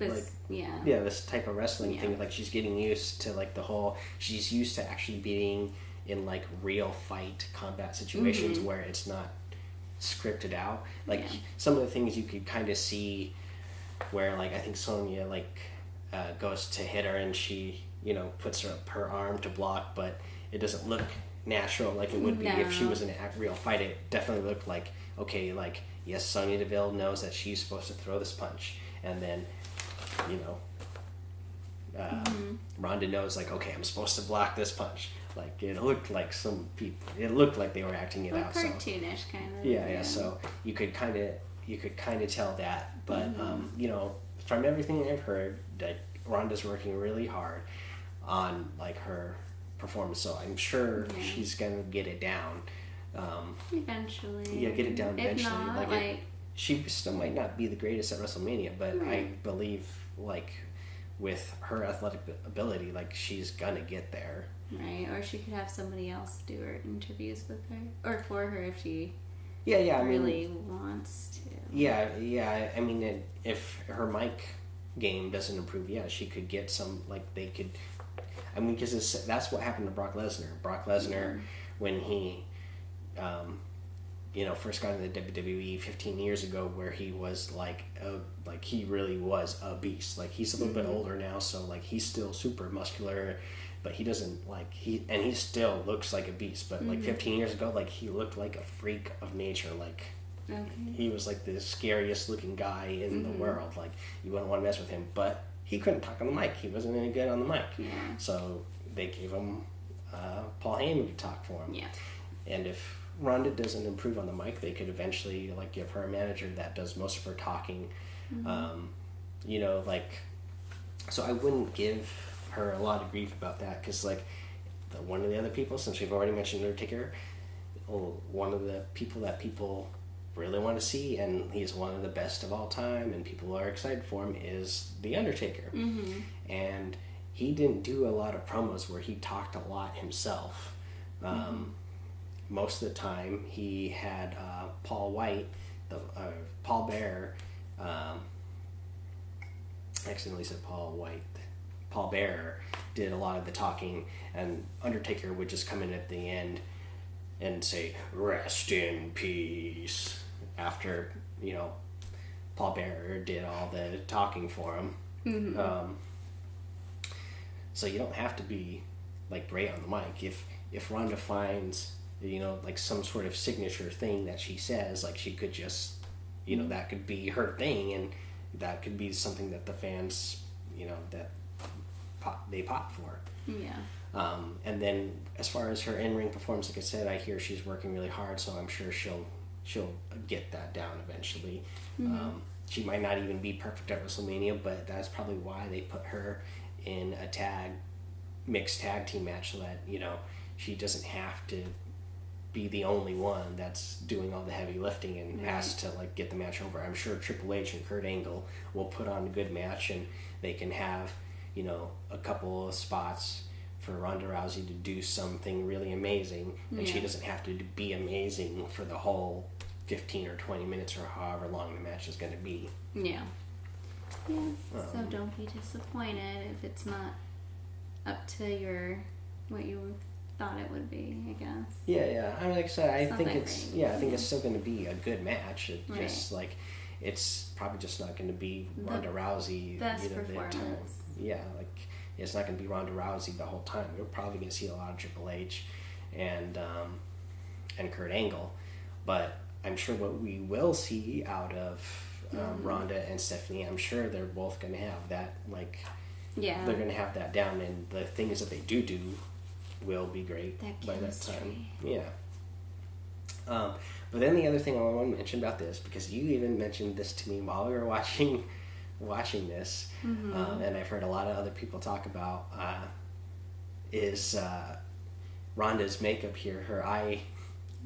Yeah, this type of wrestling thing. Like, she's getting used to, like, she's used to actually being in, like, real fight combat situations where it's not scripted out. Like, some of the things you could kind of see where, like, I think Sonya, like, goes to hit her and she... you know, puts her arm to block, but it doesn't look natural like it would be if she was in a real fight. It definitely looked like, okay, like, yes, Sonya Deville knows that she's supposed to throw this punch, and then, you know, Ronda knows, like, okay, I'm supposed to block this punch. Like, it looked like it looked like they were acting it out. Cartoonish, kind of. Yeah, so you could kind of tell that, but, you know, from everything I've heard, that Ronda's working really hard on, like, her performance, so I'm sure she's gonna get it down. Eventually. Yeah, get it down eventually. If not, she still might not be the greatest at WrestleMania, but I believe, like, with her athletic ability, like, she's gonna get there. Right, or she could have somebody else do her interviews with her, or for her if she really wants to. Yeah. I mean, if her mic game doesn't improve, she could get some, like, they could... I mean, because that's what happened to Brock Lesnar. Brock Lesnar, when he, first got into the WWE 15 years ago, where he was he really was a beast. Like, he's a little bit older now, so, like, he's still super muscular, but he doesn't, like, he still looks like a beast. But like 15 years ago, like, he looked like a freak of nature. Like, he was like the scariest looking guy in the world. Like, you wouldn't want to mess with him, but he couldn't talk on the mic. He wasn't any good on the mic. Yeah. So they gave him Paul Heyman to talk for him. Yeah. And if Ronda doesn't improve on the mic, they could eventually, like, give her a manager that does most of her talking. So I wouldn't give her a lot of grief about that, because, like, one of the other people, since we've already mentioned Undertaker, one of the people that people really want to see, and he's one of the best of all time, and people are excited for him, is The Undertaker. And he didn't do a lot of promos where he talked a lot himself. Most of the time, he had Paul Bearer, accidentally said Paul White. Paul Bearer did a lot of the talking, and Undertaker would just come in at the end and say, "Rest in peace," after, Paul Bearer did all the talking for him. So you don't have to be, like, great on the mic. If Ronda finds, like, some sort of signature thing that she says, like, she could just, that could be her thing, and that could be something that the fans, that they pop for. Yeah. And then as far as her in-ring performance, like I said, I hear she's working really hard, so I'm sure she'll get that down eventually. She might not even be perfect at WrestleMania, but that's probably why they put her in a mixed tag team match, so that, she doesn't have to be the only one that's doing all the heavy lifting and has to, like, get the match over. I'm sure Triple H and Kurt Angle will put on a good match, and they can have, a couple of spots for Ronda Rousey to do something really amazing, and she doesn't have to be amazing for the whole 15 or 20 minutes or however long the match is going to be. Yeah. So don't be disappointed if it's not up to what you thought it would be, I guess. Yeah. I mean, like I said, I think it's still going to be a good match. It just it's probably just not going to be Ronda Rousey best performance. It's not going to be Ronda Rousey the whole time. We're probably going to see a lot of Triple H and Kurt Angle, but I'm sure what we will see out of Ronda and Stephanie, I'm sure they're both going to have that, they're going to have that down, and the things that they do will be great by that time. Yeah. But then the other thing I want to mention about this, because you even mentioned this to me while we were watching this, and I've heard a lot of other people talk about, is Ronda's makeup here, her eye.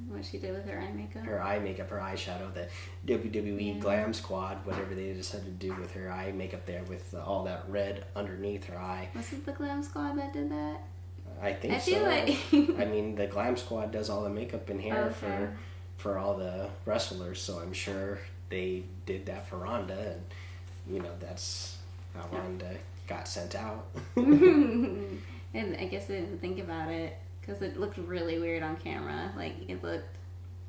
What she did with her eye makeup? Her eye makeup, her eyeshadow, the WWE Glam Squad, whatever they decided to do with her eye makeup there with all that red underneath her eye. Was it the Glam Squad that did that? I think so. I feel like... I mean, the Glam Squad does all the makeup and hair for all the wrestlers, so I'm sure they did that for Ronda, and, that's how Ronda got sent out. And I guess I didn't think about it, because it looked really weird on camera. It looked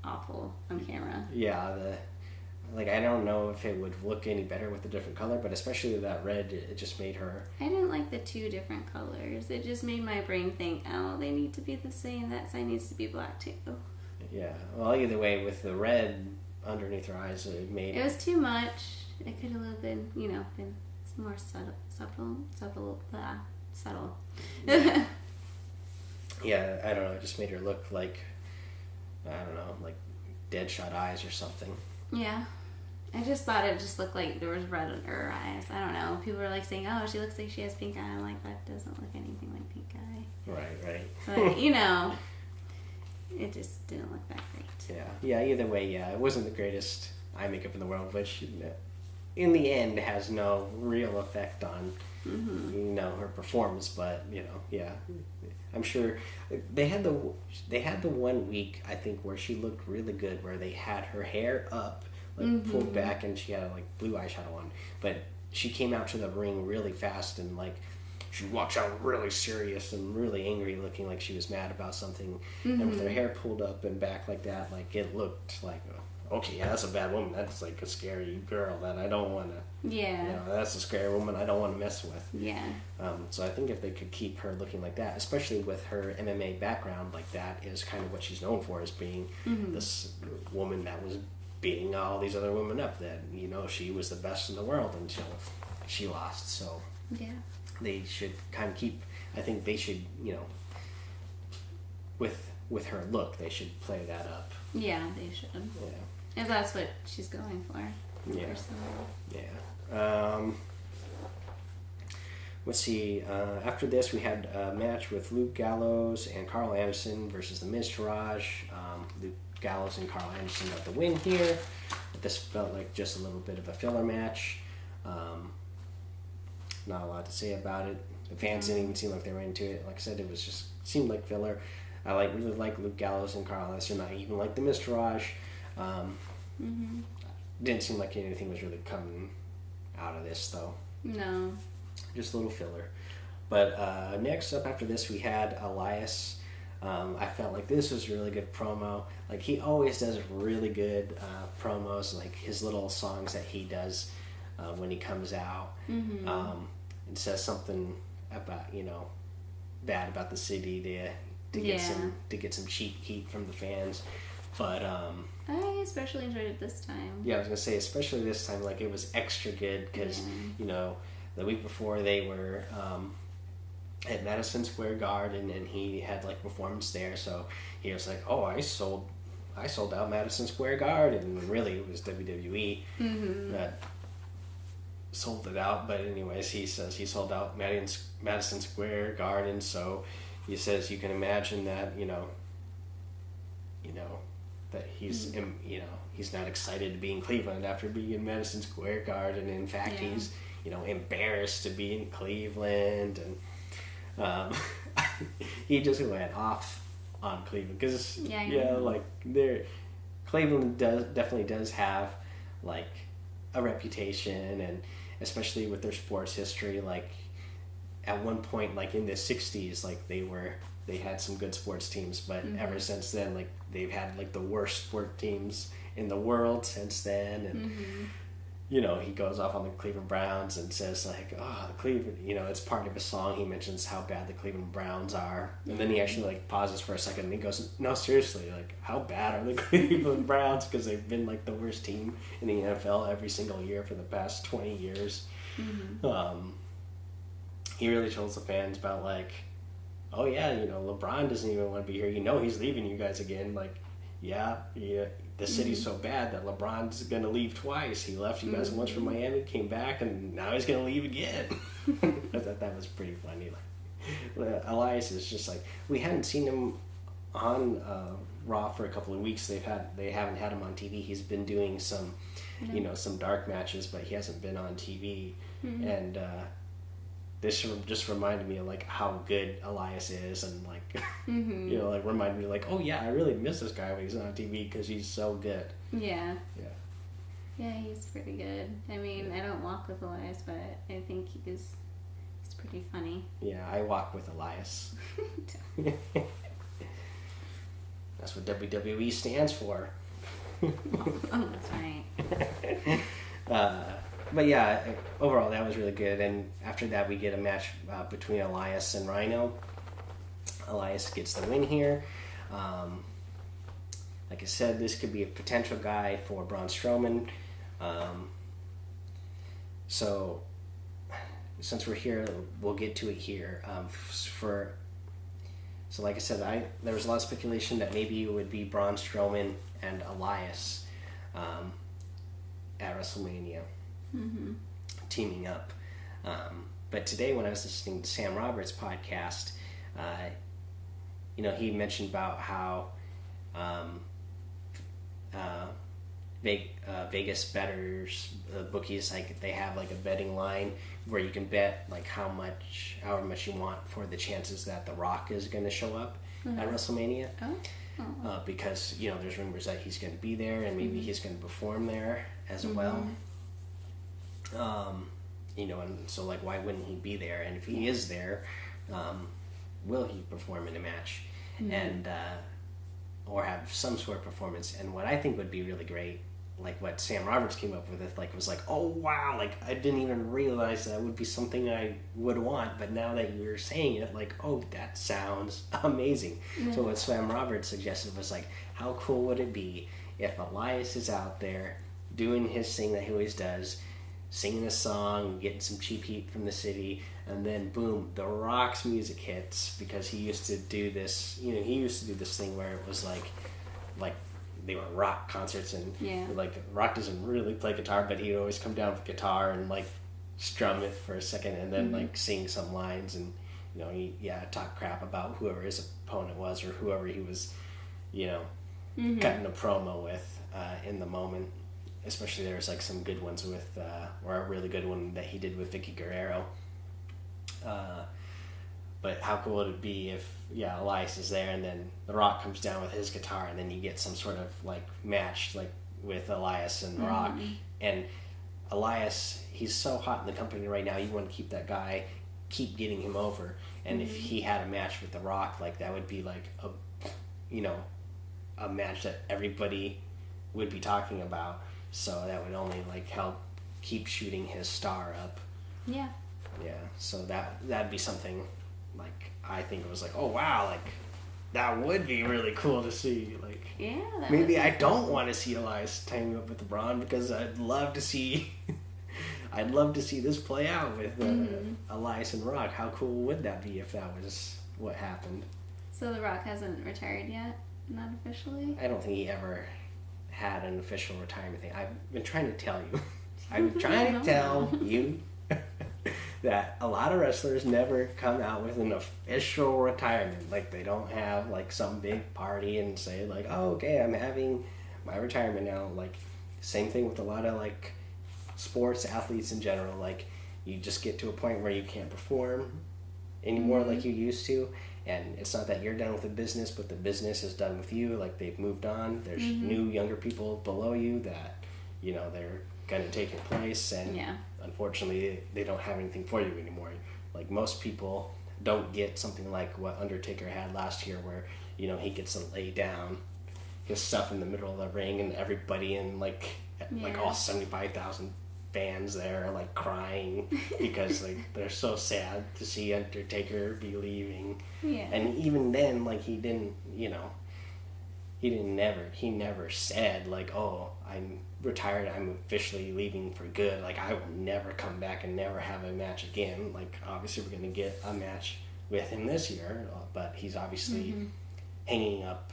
awful on camera. Yeah, I don't know if it would look any better with a different color, but especially that red, it just made her... I didn't like the two different colors. It just made my brain think, oh, they need to be the same. That side needs to be black too. Yeah, well, either way, with the red underneath her eyes, it made... It was too much. It could have been, been more subtle. Yeah, I don't know, it just made her look like Deadshot eyes or something. Yeah. I just thought it just looked like there was red in her eyes. I don't know. People were saying, oh, she looks like she has pink eye. I'm like, that doesn't look anything like pink eye. Right. But, it just didn't look that great. Yeah, either way, it wasn't the greatest eye makeup in the world, which in the end has no real effect on, her performance, but, I'm sure they had the 1 week, I think, where she looked really good, where they had her hair up, pulled back, and she had blue eyeshadow on. But she came out to the ring really fast, and she walked out really serious and really angry, looking like she was mad about something. And with her hair pulled up and back like that, it looked like, okay, yeah, that's a bad woman. That's a scary girl that I don't want to. Yeah. That's a scary woman I don't want to mess with. Yeah. So I think if they could keep her looking like that, especially with her MMA background, that is kind of what she's known for, as being this woman that was beating all these other women up. That she was the best in the world until she lost. So they should kind of keep. I think they should, with her look, they should play that up. Yeah, they should. Yeah. If that's what she's going for. Yeah. Personally. Yeah. Let's see. After this, we had a match with Luke Gallows and Karl Anderson versus the Miz Taraj. Luke Gallows and Karl Anderson got the win here. This felt like just a little bit of a filler match. Not a lot to say about it. The fans didn't even seem like they were into it. Like I said, it was just seemed like filler. I really like Luke Gallows and Karl Anderson. I even like the Miz Taraj. Didn't seem like anything was really coming out of this, though. No. Just a little filler. But next up after this, we had Elias. I felt like this was a really good promo. He always does really good promos, his little songs that he does when he comes out. And says something about, bad about the city to get some cheap heat from the fans. But I especially enjoyed it this time. Yeah, I was gonna say especially this time, it was extra good because the week before they were at Madison Square Garden and he had performance there, so he was like, "Oh, I sold out Madison Square Garden," and really it was WWE that sold it out. But anyways, he says he sold out Madison Square Garden, so he says you can imagine that that he's not excited to be in Cleveland after being in Madison Square Garden. In fact, embarrassed to be in Cleveland, and he just went off on Cleveland because Cleveland definitely does have like a reputation, and especially with their sports history, like at one point, like in the 60s, like they had some good sports teams, but ever since then, like they've had like the worst sport teams in the world since then. And he goes off on the Cleveland Browns and says like, oh, the Cleveland, it's part of his song. He mentions how bad the Cleveland Browns are, and then he actually like pauses for a second and he goes, no, seriously, like how bad are the Cleveland Browns? Because they've been like the worst team in the NFL every single year for the past 20 years. He really tells the fans about like, oh yeah, LeBron doesn't even want to be here. He's leaving you guys again. Like, yeah. The city's so bad that LeBron's going to leave twice. He left you guys once from Miami, came back, and now he's going to leave again. I thought that was pretty funny. Like, Elias is just like, we hadn't seen him on Raw for a couple of weeks. They haven't had him on TV. He's been doing some, some dark matches, but he hasn't been on TV. And this just reminded me of like how good Elias is, and like like reminded me like, oh yeah, I really miss this guy when he's on TV because he's so good. Yeah, he's pretty good. I mean, I don't walk with Elias, but I think he's pretty funny. Yeah, I walk with Elias. That's what WWE stands for. Oh, that's right. But yeah, overall that was really good. And after that, we get a match between Elias and Rhyno. Elias gets the win here. Like I said, this could be a potential guy for Braun Strowman. So since we're here, we'll get to it here. So like I said, there was a lot of speculation that maybe it would be Braun Strowman and Elias at WrestleMania. Teaming up. But today when I was listening to Sam Roberts' podcast, he mentioned about how Vegas bettors, bookies, like they have like a betting line where you can bet like however much you want for the chances that The Rock is going to show up at WrestleMania. Because there's rumors that he's going to be there, and maybe he's going to perform there as well. And so like, why wouldn't he be there? And if he is there, will he perform in a match and or have some sort of performance? And what I think would be really great, like what Sam Roberts came up with, was like, oh wow, like I didn't even realize that would be something I would want, but now that you're saying it, like, oh, that sounds amazing. So what Sam Roberts suggested was like, how cool would it be if Elias is out there doing his thing that he always does, singing a song, getting some cheap heat from the city, and then boom, The Rock's music hits, because he used to do this, thing where it was like they were rock concerts, and like Rock doesn't really play guitar, but he'd always come down with guitar and like strum it for a second, and then like sing some lines, and he talk crap about whoever his opponent was, or whoever he was, cutting a promo with in the moment. Especially there's like some good ones with, or a really good one that he did with Vicky Guerrero. But how cool would it be if, Elias is there, and then The Rock comes down with his guitar, and then you get some sort of like match like with Elias and The Rock. And Elias, he's so hot in the company right now, you want to keep that guy, keep getting him over. And if he had a match with The Rock, like that would be like a match that everybody would be talking about. So that would only like help keep shooting his star up. Yeah. So that'd be something like, I think it was like, oh wow, like that would be really cool to see. Like, maybe I don't want to see Elias teaming up with Braun, because I'd love to see this play out with Elias and Rock. How cool would that be if that was what happened? So The Rock hasn't retired yet, not officially? I don't think he ever had an official retirement thing. I've been trying to tell you. I've been trying to tell you that a lot of wrestlers never come out with an official retirement. Like, they don't have like some big party and say like, oh, okay, I'm having my retirement now. Like, same thing with a lot of like sports athletes in general. Like, you just get to a point where you can't perform anymore like you used to. And it's not that you're done with the business, but the business is done with you. Like, they've moved on. There's new, younger people below you that, you know, they're going to take your place. And unfortunately, they don't have anything for you anymore. Like, most people don't get something like what Undertaker had last year, where, you know, he gets to lay down his stuff in the middle of the ring, and everybody in, like all 75,000 fans there are, like, crying because, like, they're so sad to see Undertaker be leaving. Yeah. And even then, like, he didn't, you know, he never said, like, oh, I'm retired, I'm officially leaving for good, like, I will never come back and never have a match again. Like, obviously we're going to get a match with him this year, but he's obviously hanging up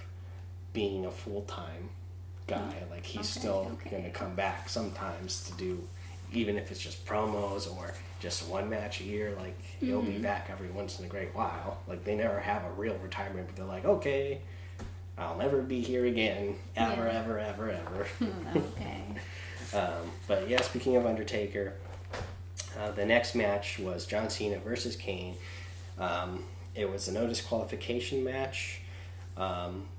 being a full-time guy. Like, he's still going to come back sometimes to do, even if it's just promos or just one match a year, like, he'll be back every once in a great while. Like, they never have a real retirement, but they're like, okay, I'll never be here again, ever. Okay. But yeah, speaking of Undertaker, the next match was John Cena versus Kane. It was a no disqualification match.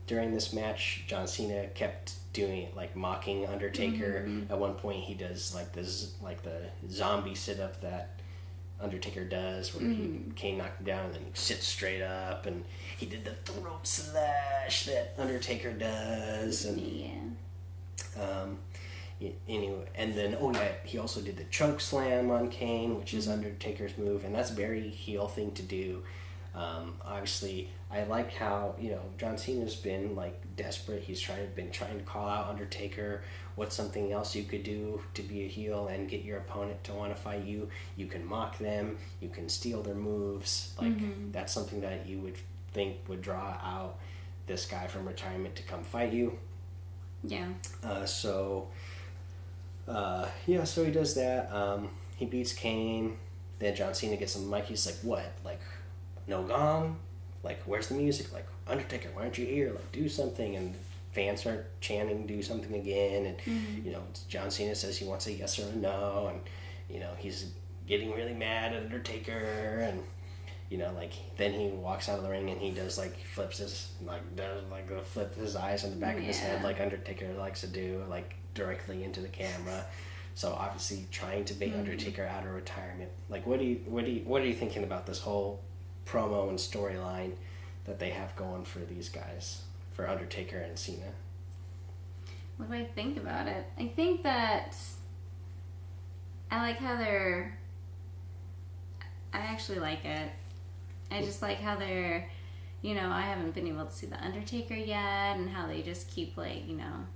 During this match, John Cena kept doing it, like, mocking Undertaker. At one point, he does the zombie sit up that Undertaker does, where Kane knocked him down and then he sits straight up, and he did the throat slash that Undertaker does, and anyway, and then he also did the choke slam on Kane, which is Undertaker's move, and that's a very heel thing to do. Obviously, I like how, you know, John Cena's been, like, desperate. He's been trying to call out Undertaker. What's something else you could do to be a heel and get your opponent to want to fight you? You can mock them. You can steal their moves. Like, that's something that you would think would draw out this guy from retirement to come fight you. Yeah. So he does that. He beats Kane. Then John Cena gets on the mic. He's like, what? Like, no gong? Like, where's the music? Like, Undertaker, why aren't you here? Like, do something. And fans start chanting, do something again. And, you know, John Cena says he wants a yes or a no. And, you know, he's getting really mad at Undertaker. And, you know, like, then he walks out of the ring and he does, like, flip his eyes on the back of his head, like Undertaker likes to do, like, directly into the camera. So obviously trying to bait Undertaker out of retirement. Like, what are you thinking about this whole promo and storyline that they have going for these guys, for Undertaker and Cena? What do I think about it? I think that I like how I actually like it. I just like how they're, you know, I haven't been able to see the Undertaker yet, and how they just keep, like, you know,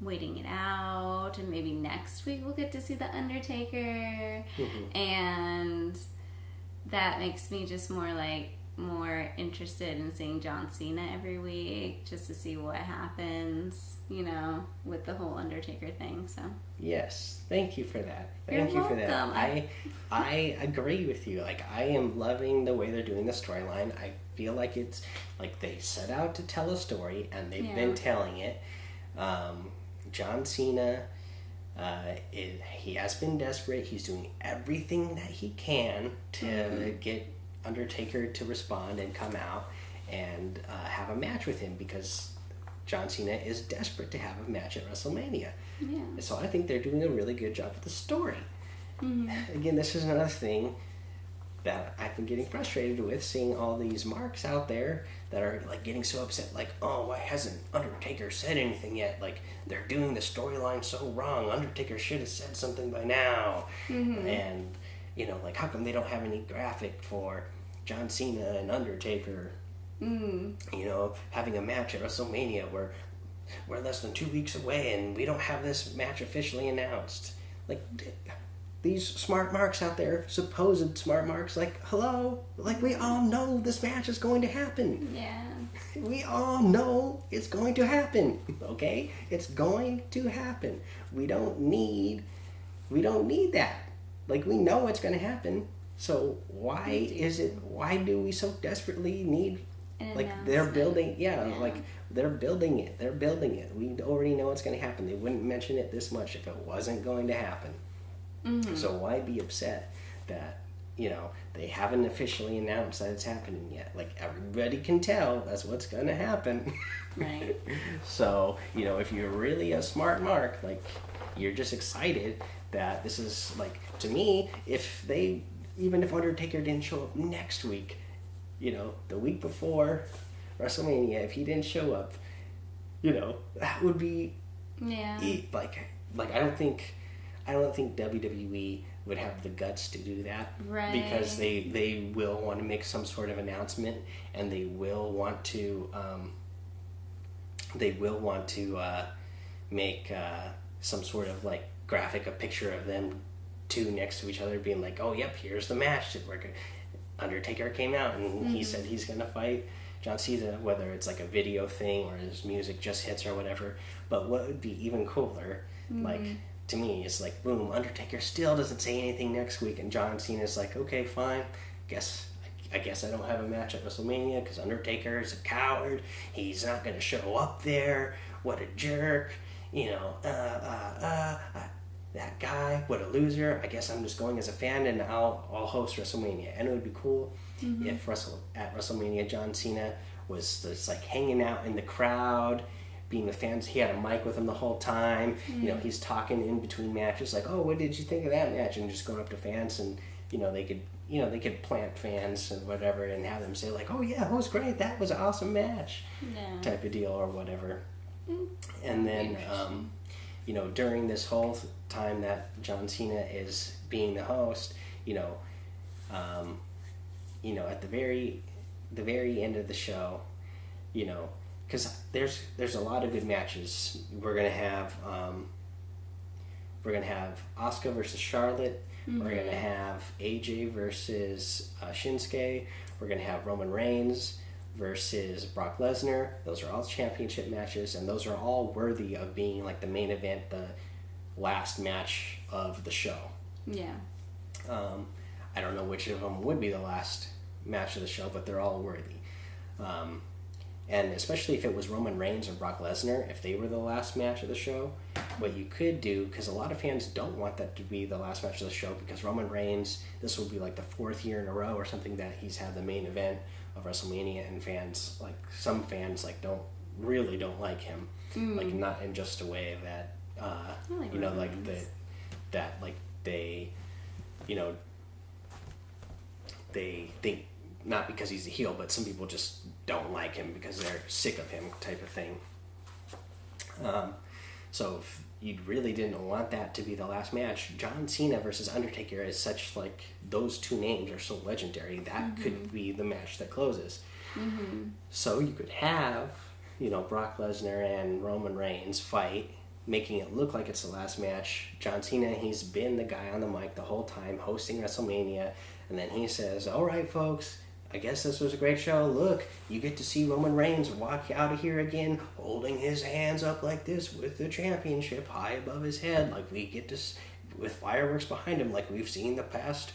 waiting it out, and maybe next week we'll get to see the Undertaker. And that makes me just more interested in seeing John Cena every week, just to see what happens, you know, with the whole Undertaker thing. So yes, thank you for that. You're welcome. I agree with you. Like, I am loving the way they're doing the storyline. I feel like it's like they set out to tell a story, and they've been telling it. John Cena, he has been desperate. He's doing everything that he can to get Undertaker to respond and come out and have a match with him, because John Cena is desperate to have a match at WrestleMania. Yeah. So I think they're doing a really good job with the story. Again, this is another thing that I've been getting frustrated with, seeing all these marks out there that are, like, getting so upset, like, oh, why hasn't Undertaker said anything yet? Like, they're doing the storyline so wrong. Undertaker should have said something by now. And, you know, like, how come they don't have any graphic for John Cena and Undertaker, you know, having a match at WrestleMania? We're less than 2 weeks away, and we don't have this match officially announced. Like, these smart marks out there, supposed smart marks, like, hello? Like, we all know this match is going to happen. Yeah. We all know it's going to happen, okay? It's going to happen. We don't need that. Like, we know it's going to happen. So why do we so desperately need, like, they're building, like, they're building it. We already know it's going to happen. They wouldn't mention it this much if it wasn't going to happen. Mm-hmm. So why be upset that, you know, they haven't officially announced that it's happening yet? Like, everybody can tell that's what's going to happen. Right. So, you know, if you're really a smart mark, like, you're just excited that this is, like, to me, even if Undertaker didn't show up next week, you know, the week before WrestleMania, if he didn't show up, you know, that would be, like I don't think WWE would have the guts to do that, right? Because they will want to make some sort of announcement, and they will want to make some sort of like graphic, a picture of them two next to each other, being like, oh yep, here's the match. Undertaker came out and he said he's gonna fight John Cena, whether it's like a video thing or his music just hits or whatever. But what would be even cooler, like, to me, is like, boom, Undertaker still doesn't say anything next week, and John Cena's like, okay, fine, I guess I don't have a match at WrestleMania because Undertaker is a coward. He's not gonna show up there. What a jerk, you know. That guy, what a loser. I guess I'm just going as a fan, and I'll host WrestleMania. And it would be cool if at WrestleMania John Cena was just like hanging out in the crowd, being the fans. He had a mic with him the whole time. You know, he's talking in between matches, like, oh, what did you think of that match? And just going up to fans, and they could plant fans and whatever, and have them say like, oh yeah, it was great, that was an awesome match, type of deal or whatever. And then during this whole time that John Cena is being the host, at the very end of the show, because there's a lot of good matches. We're gonna have Asuka versus Charlotte. We're gonna have AJ versus Shinsuke. We're gonna have Roman Reigns versus Brock Lesnar. Those are all championship matches, and those are all worthy of being like the main event, the last match of the show. Yeah. I don't know which of them would be the last match of the show, but they're all worthy. And especially if it was Roman Reigns or Brock Lesnar, if they were the last match of the show, what you could do, because a lot of fans don't want that to be the last match of the show, because Roman Reigns, this will be like the 4th year in a row or something that he's had the main event of WrestleMania, and fans, like, some fans, like, don't like him. Like, not in just a way that, they think, not because he's a heel, but some people just don't like him because they're sick of him, type of thing. So if you really didn't want that to be the last match, John Cena versus Undertaker is such, like, those two names are so legendary, that could be the match that closes. So you could have, Brock Lesnar and Roman Reigns fight, making it look like it's the last match. John Cena, he's been the guy on the mic the whole time, hosting WrestleMania, and then he says, all right, folks, I guess this was a great show. Look, you get to see Roman Reigns walk out of here again, holding his hands up like this with the championship high above his head, like we get to, with fireworks behind him, like we've seen the past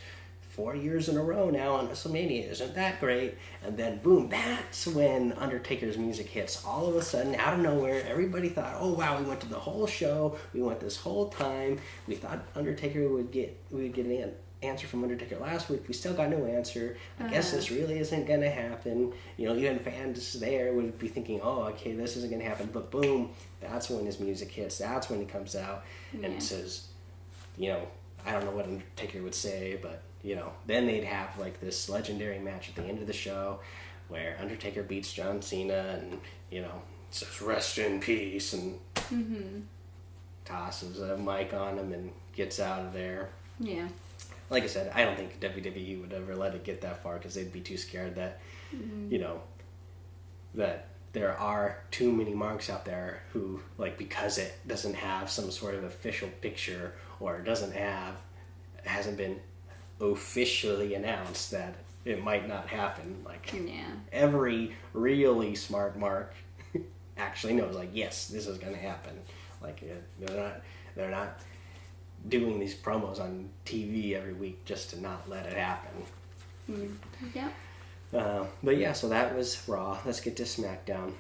4 years in a row now on WrestleMania. Isn't that great? And then, boom, that's when Undertaker's music hits. All of a sudden, out of nowhere, everybody thought, oh, wow, we went to the whole show. We went this whole time. We thought Undertaker would get an answer from Undertaker last week. We still got no answer. I guess this really isn't going to happen. Even fans there would be thinking, oh, okay, this isn't going to happen. But boom, that's when his music hits. That's when he comes out and says, I don't know what Undertaker would say, but then they'd have like this legendary match at the end of the show where Undertaker beats John Cena and, says rest in peace and tosses a mic on him and gets out of there. Yeah. Like I said, I don't think WWE would ever let it get that far because they'd be too scared that, that there are too many marks out there who, like, because it doesn't have some sort of official picture or hasn't been officially announced that it might not happen. Like, every really smart actually knows, like, yes, this is going to happen. Like, they're not doing these promos on TV every week just to not let it happen. But yeah, so that was Raw. Let's get to SmackDown.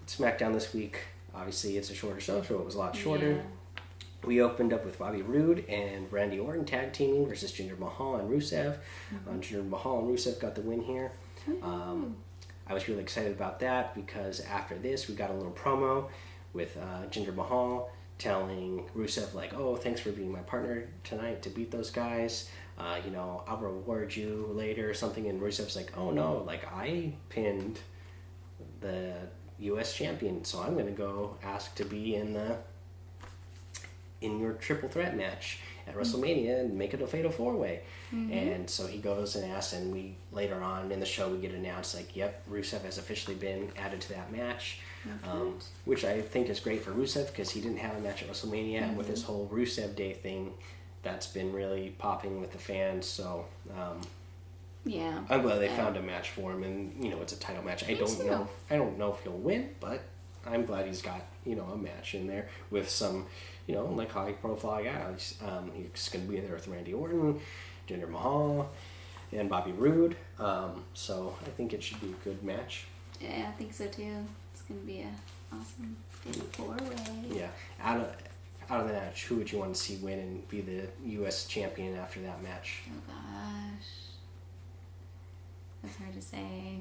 SmackDown this week, obviously it's a shorter show, so it was a lot shorter. We opened up with Bobby Roode and Randy Orton tag teaming versus Jinder Mahal and Rusev. Jinder Mahal and Rusev got the win here. I was really excited about that because after this we got a little promo with Jinder Mahal telling Rusev like, oh, thanks for being my partner tonight to beat those guys. I'll reward you later or something. And Rusev's like, oh no, like I pinned the U.S. champion, so I'm going to go ask to be in your triple threat match at WrestleMania and make it a fatal 4-way. And so he goes and asks, and we later on in the show we get announced like, yep, Rusev has officially been added to that match, which I think is great for Rusev because he didn't have a match at WrestleMania, and with his whole Rusev Day thing, that's been really popping with the fans. So I'm glad they found a match for him, and it's a title match. I don't know if he'll win, but I'm glad he's got a match in there with some like high profile guys. He's going to be there with Randy Orton, Jinder Mahal, and Bobby Roode. So I think it should be a good match. Yeah, I think so too. It's going to be an awesome fatal 4-way. Yeah, out of the match, who would you want to see win and be the U.S. champion after that match? Oh gosh, that's hard to say.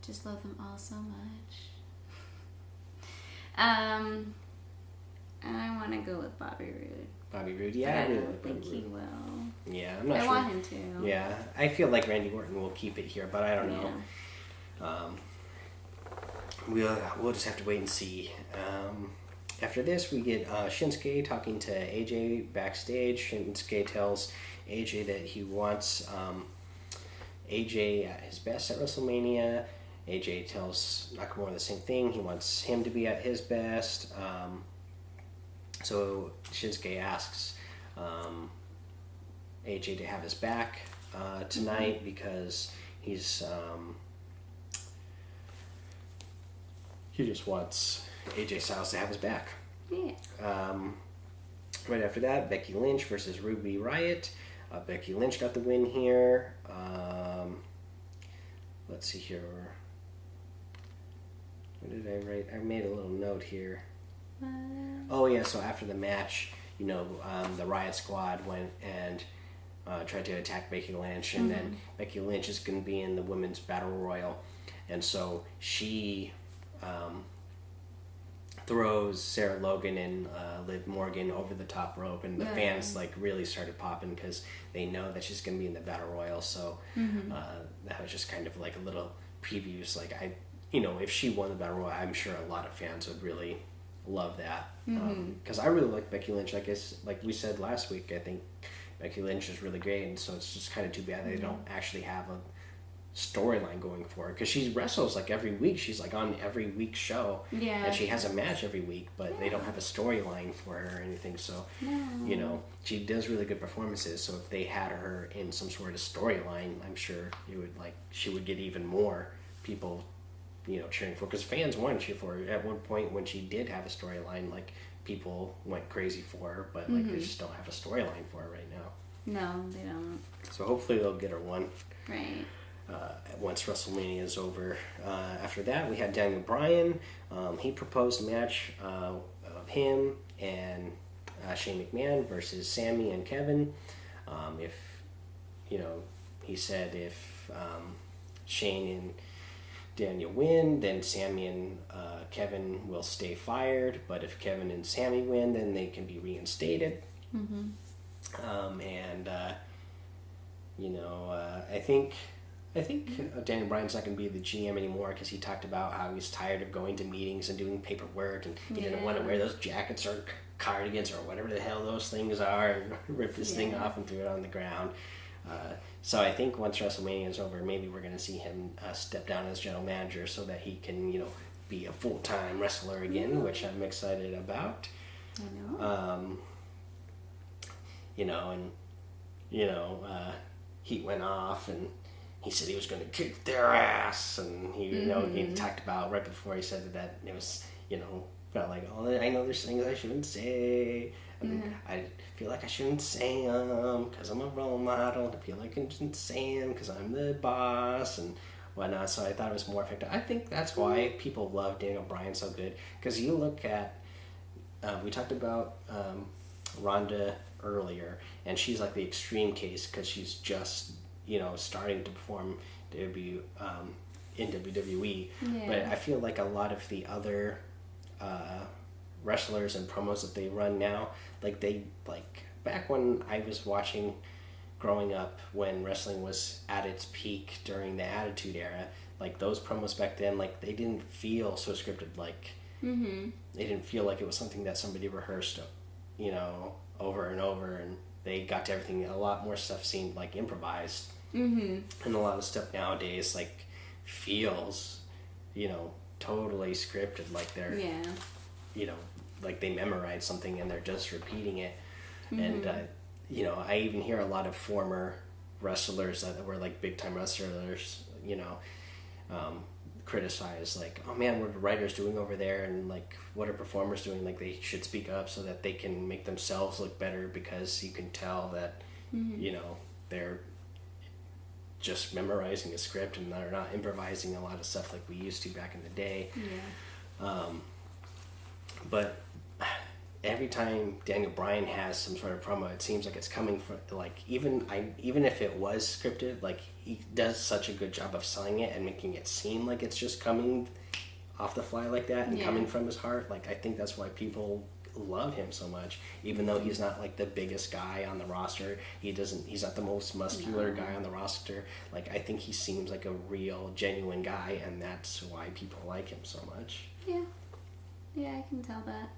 Just love them all so much. I want to go with Bobby Roode. Bobby Roode, yeah. I don't think he will. Yeah, I'm not sure. I want him to. Yeah, I feel like Randy Orton will keep it here, but I don't know. We'll just have to wait and see. After this, we get Shinsuke talking to AJ backstage. Shinsuke tells AJ that he wants AJ at his best at WrestleMania. AJ tells Nakamura the same thing. He wants him to be at his best. So Shinsuke asks AJ to have his back tonight because he just wants AJ Styles to have his back. Yeah. Right after that, Becky Lynch versus Ruby Riott. Becky Lynch got the win here. Let's see here. What did I write? I made a little note here. Oh yeah, so after the match, the Riott Squad went and tried to attack Becky Lynch, and then Becky Lynch is going to be in the Women's Battle Royal, and so she throws Sarah Logan and Liv Morgan over the top rope, and the fans really started popping because they know that she's going to be in the Battle Royal. So that was just kind of like a little previews. Like if she won the Battle Royal, I'm sure a lot of fans would really love that because I really like Becky Lynch. Like we said last week, I think Becky Lynch is really great, and so it's just kind of too bad they don't actually have a storyline going for her because she wrestles like every week. She's like on every week's show, and she has a match every week, but they don't have a storyline for her or anything. So she does really good performances. So if they had her in some sort of storyline, I'm sure she would get even more people cheering for her, because fans want to cheer for her. At one point when she did have a storyline, like people went crazy for her, but they just don't have a storyline for her right now. No, they don't. So hopefully they'll get her one. Right. Once WrestleMania is over. After that, we had Daniel Bryan. He proposed a match of him and Shane McMahon versus Sammy and Kevin. He said if Shane and Daniel win, then Sammy and Kevin will stay fired. But if Kevin and Sammy win, then they can be reinstated. I think Daniel Bryan's not going to be the GM anymore because he talked about how he's tired of going to meetings and doing paperwork, and he didn't want to wear those jackets or cardigans or whatever the hell those things are, and ripped this thing off and threw it on the ground. So I think once WrestleMania is over, maybe we're going to see him step down as general manager so that he can, be a full-time wrestler again, which I'm excited about. I know. Heat went off, and he said he was going to kick their ass, and he talked about right before he said that it was, felt like, oh, I know there's things I shouldn't say. I feel like I shouldn't say them because I'm a role model. I feel like I shouldn't say them because I'm the boss and whatnot. So I thought it was more effective. I think that's why people love Daniel Bryan so good, because you look at we talked about Ronda earlier, and she's like the extreme case because she's just starting to perform in WWE. Yeah. But I feel like a lot of the other wrestlers and promos that they run now, like back when I was watching growing up, when wrestling was at its peak during the Attitude Era, like those promos back then, like they didn't feel so scripted. Like they didn't feel like it was something that somebody rehearsed, over and over, and they got to everything. A lot more stuff seemed like improvised, and a lot of stuff nowadays like feels, totally scripted. Like they're, like they memorized something and they're just repeating it. And I even hear a lot of former wrestlers that were like big time wrestlers, criticize like, oh man, what are the writers doing over there, and like what are performers doing? Like they should speak up so that they can make themselves look better, because you can tell that they're just memorizing a script and they're not improvising a lot of stuff like we used to back in the day. But every time Daniel Bryan has some sort of promo, it seems like it's coming from like, even if it was scripted, like he does such a good job of selling it and making it seem like it's just coming off the fly like that and coming from his heart. Like I think that's why people love him so much, even though he's not like the biggest guy on the roster. He's not the most muscular guy on the roster. Like I think he seems like a real genuine guy, and that's why people like him so much. Yeah, I can tell that.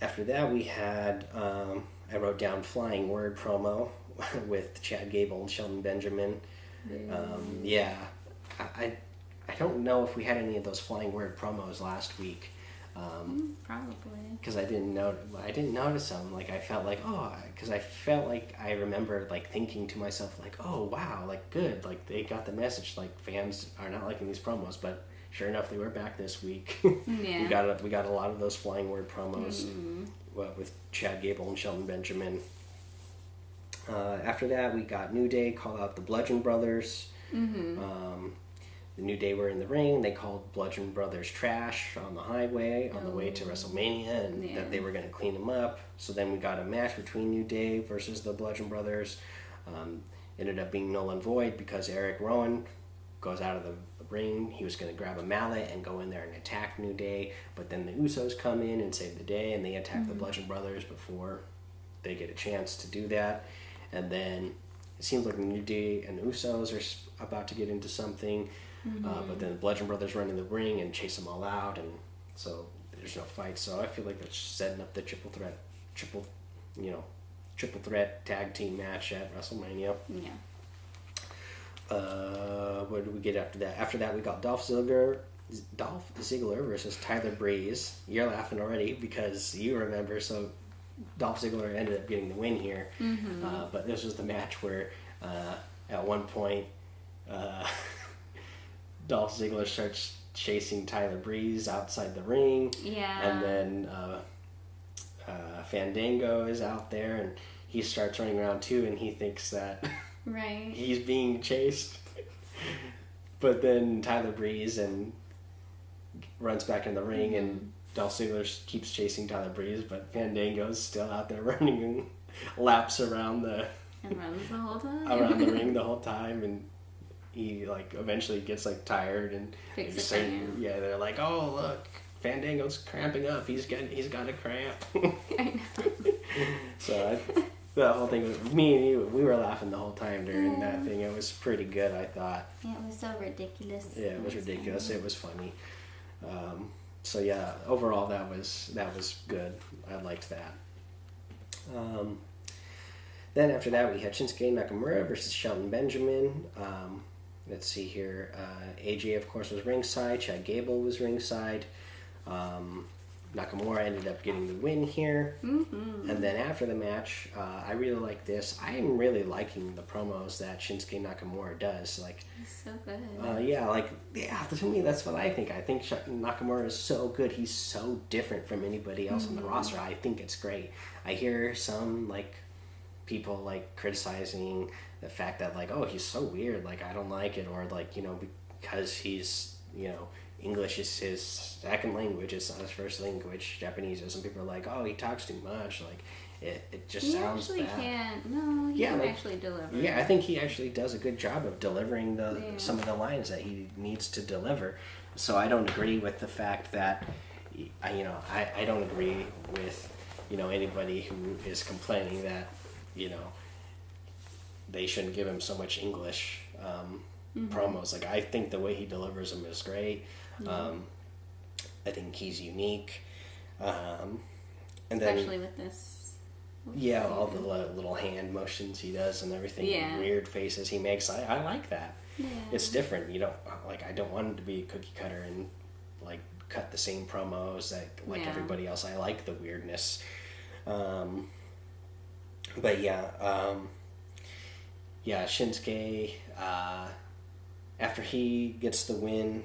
After that we had I wrote down Flying Word promo with Chad Gable and Shelton Benjamin. I don't know if we had any of those Flying Word promos last week. Probably. Because I didn't notice them. Like I felt like, because I felt like I remember like thinking to myself like, oh wow, like good, like they got the message, like fans are not liking these promos. But sure enough, they were back this week. we got a lot of those Flying Word promos with Chad Gable and Shelton Benjamin. After that, we got New Day call out the Bludgeon Brothers. The New Day were in the ring. They called Bludgeon Brothers trash on the highway on the way to WrestleMania, and that they were going to clean them up. So then we got a match between New Day versus the Bludgeon Brothers. Ended up being null and void because Eric Rowan goes out of the ring. He was going to grab a mallet and go in there and attack New Day, but then the Usos come in and save the day, and they attack the Bludgeon Brothers before they get a chance to do that. And then it seems like the New Day and the Usos are about to get into something. But then the Bludgeon Brothers run in the ring and chase them all out, and so there's no fight. So I feel like that's setting up the triple threat tag team match at WrestleMania. What did we get after that? After that, we got Dolph Ziggler versus Tyler Breeze. You're laughing already because you remember. So Dolph Ziggler ended up getting the win here. But this was the match where at one point Dolph Ziggler starts chasing Tyler Breeze outside the ring. And then Fandango is out there, and he starts running around too, and he thinks that he's being chased. But then Tyler Breeze and runs back in the ring, and Dolph Ziggler keeps chasing Tyler Breeze, but Fandango's still out there running laps around and runs the whole time around the ring the whole time, and he like eventually gets like tired and they're like, oh look, Fandango's cramping up. He's got a cramp. I know. So the whole thing was me and you. We were laughing the whole time during that thing. It was pretty good, I thought. Yeah, it was so ridiculous. Yeah, it was ridiculous. It was funny. So yeah, overall that was good. I liked that. Then after that we had Shinsuke Nakamura versus Shelton Benjamin. Let's see here. AJ, of course, was ringside. Chad Gable was ringside. Nakamura ended up getting the win here. And then after the match, I really like this. I am really liking the promos that Shinsuke Nakamura does. Like, he's so good. To me, that's what I think. I think Nakamura is so good. He's so different from anybody else on the roster. I think it's great. I hear some, like, people, like, criticizing the fact that, like, oh, he's so weird, like, I don't like it, or, like, because he's, English is his second language. It's not his first language. Japanese is. Some people are like, oh, he talks too much. Like, it just sounds bad. He can actually deliver. Yeah, I think he actually does a good job of delivering some of the lines that he needs to deliver. So I don't agree with the fact that, I don't agree with, anybody who is complaining that, they shouldn't give him so much English promos. Like, I think the way he delivers them is great. I think he's unique. And especially with this. Yeah, all the little hand motions he does and everything, weird faces he makes. I like that. Yeah. It's different. I don't want him to be a cookie cutter and like cut the same promos like everybody else. I like the weirdness. Shinsuke, after he gets the win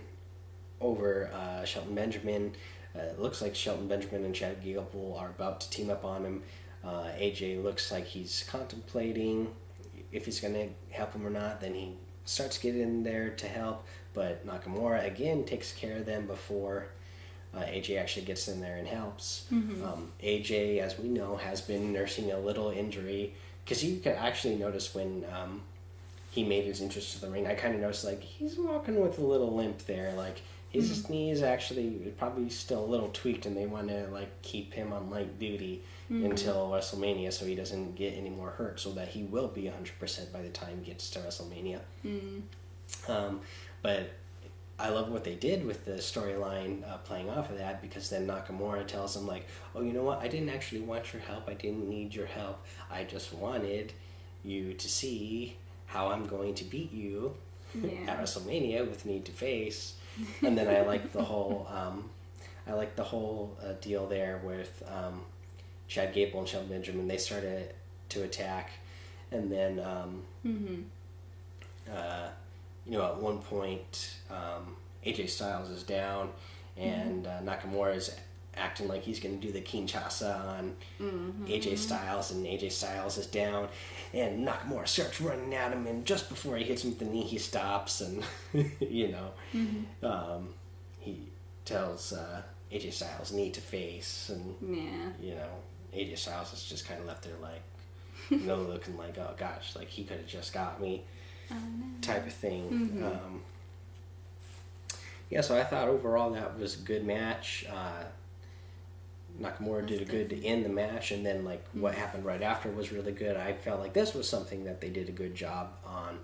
over Shelton Benjamin, it looks like Shelton Benjamin and Chad Gable are about to team up on him. AJ looks like he's contemplating if he's going to help him or not. Then he starts getting in there to help, but Nakamura again takes care of them before AJ actually gets in there and helps. AJ, as we know, has been nursing a little injury, because you could actually notice when he made his entrance to the ring, I kind of noticed like he's walking with a little limp there, like his knee is actually probably still a little tweaked, and they want to like keep him on light duty until WrestleMania, so he doesn't get any more hurt, so that he will be 100% by the time he gets to WrestleMania. But I love what they did with the storyline playing off of that, because then Nakamura tells him like, oh, you know what, I didn't actually want your help, I didn't need your help, I just wanted you to see how I'm going to beat you at WrestleMania with Need to Face. And then I like the whole deal there with Chad Gable and Shelton Benjamin. They started to attack, and then at one point AJ Styles is down, and Nakamura is acting like he's going to do the Kinshasa on AJ Styles, and AJ Styles is down, and Nakamura starts running at him, and just before he hits him with the knee, he stops, and he tells AJ Styles Need to Face, and AJ Styles is just kind of left there like looking like, oh gosh, like he could have just got me, type of thing. So I thought overall that was a good match. Nakamura did a good to end the match, and then like what happened right after was really good. I felt like this was something that they did a good job on,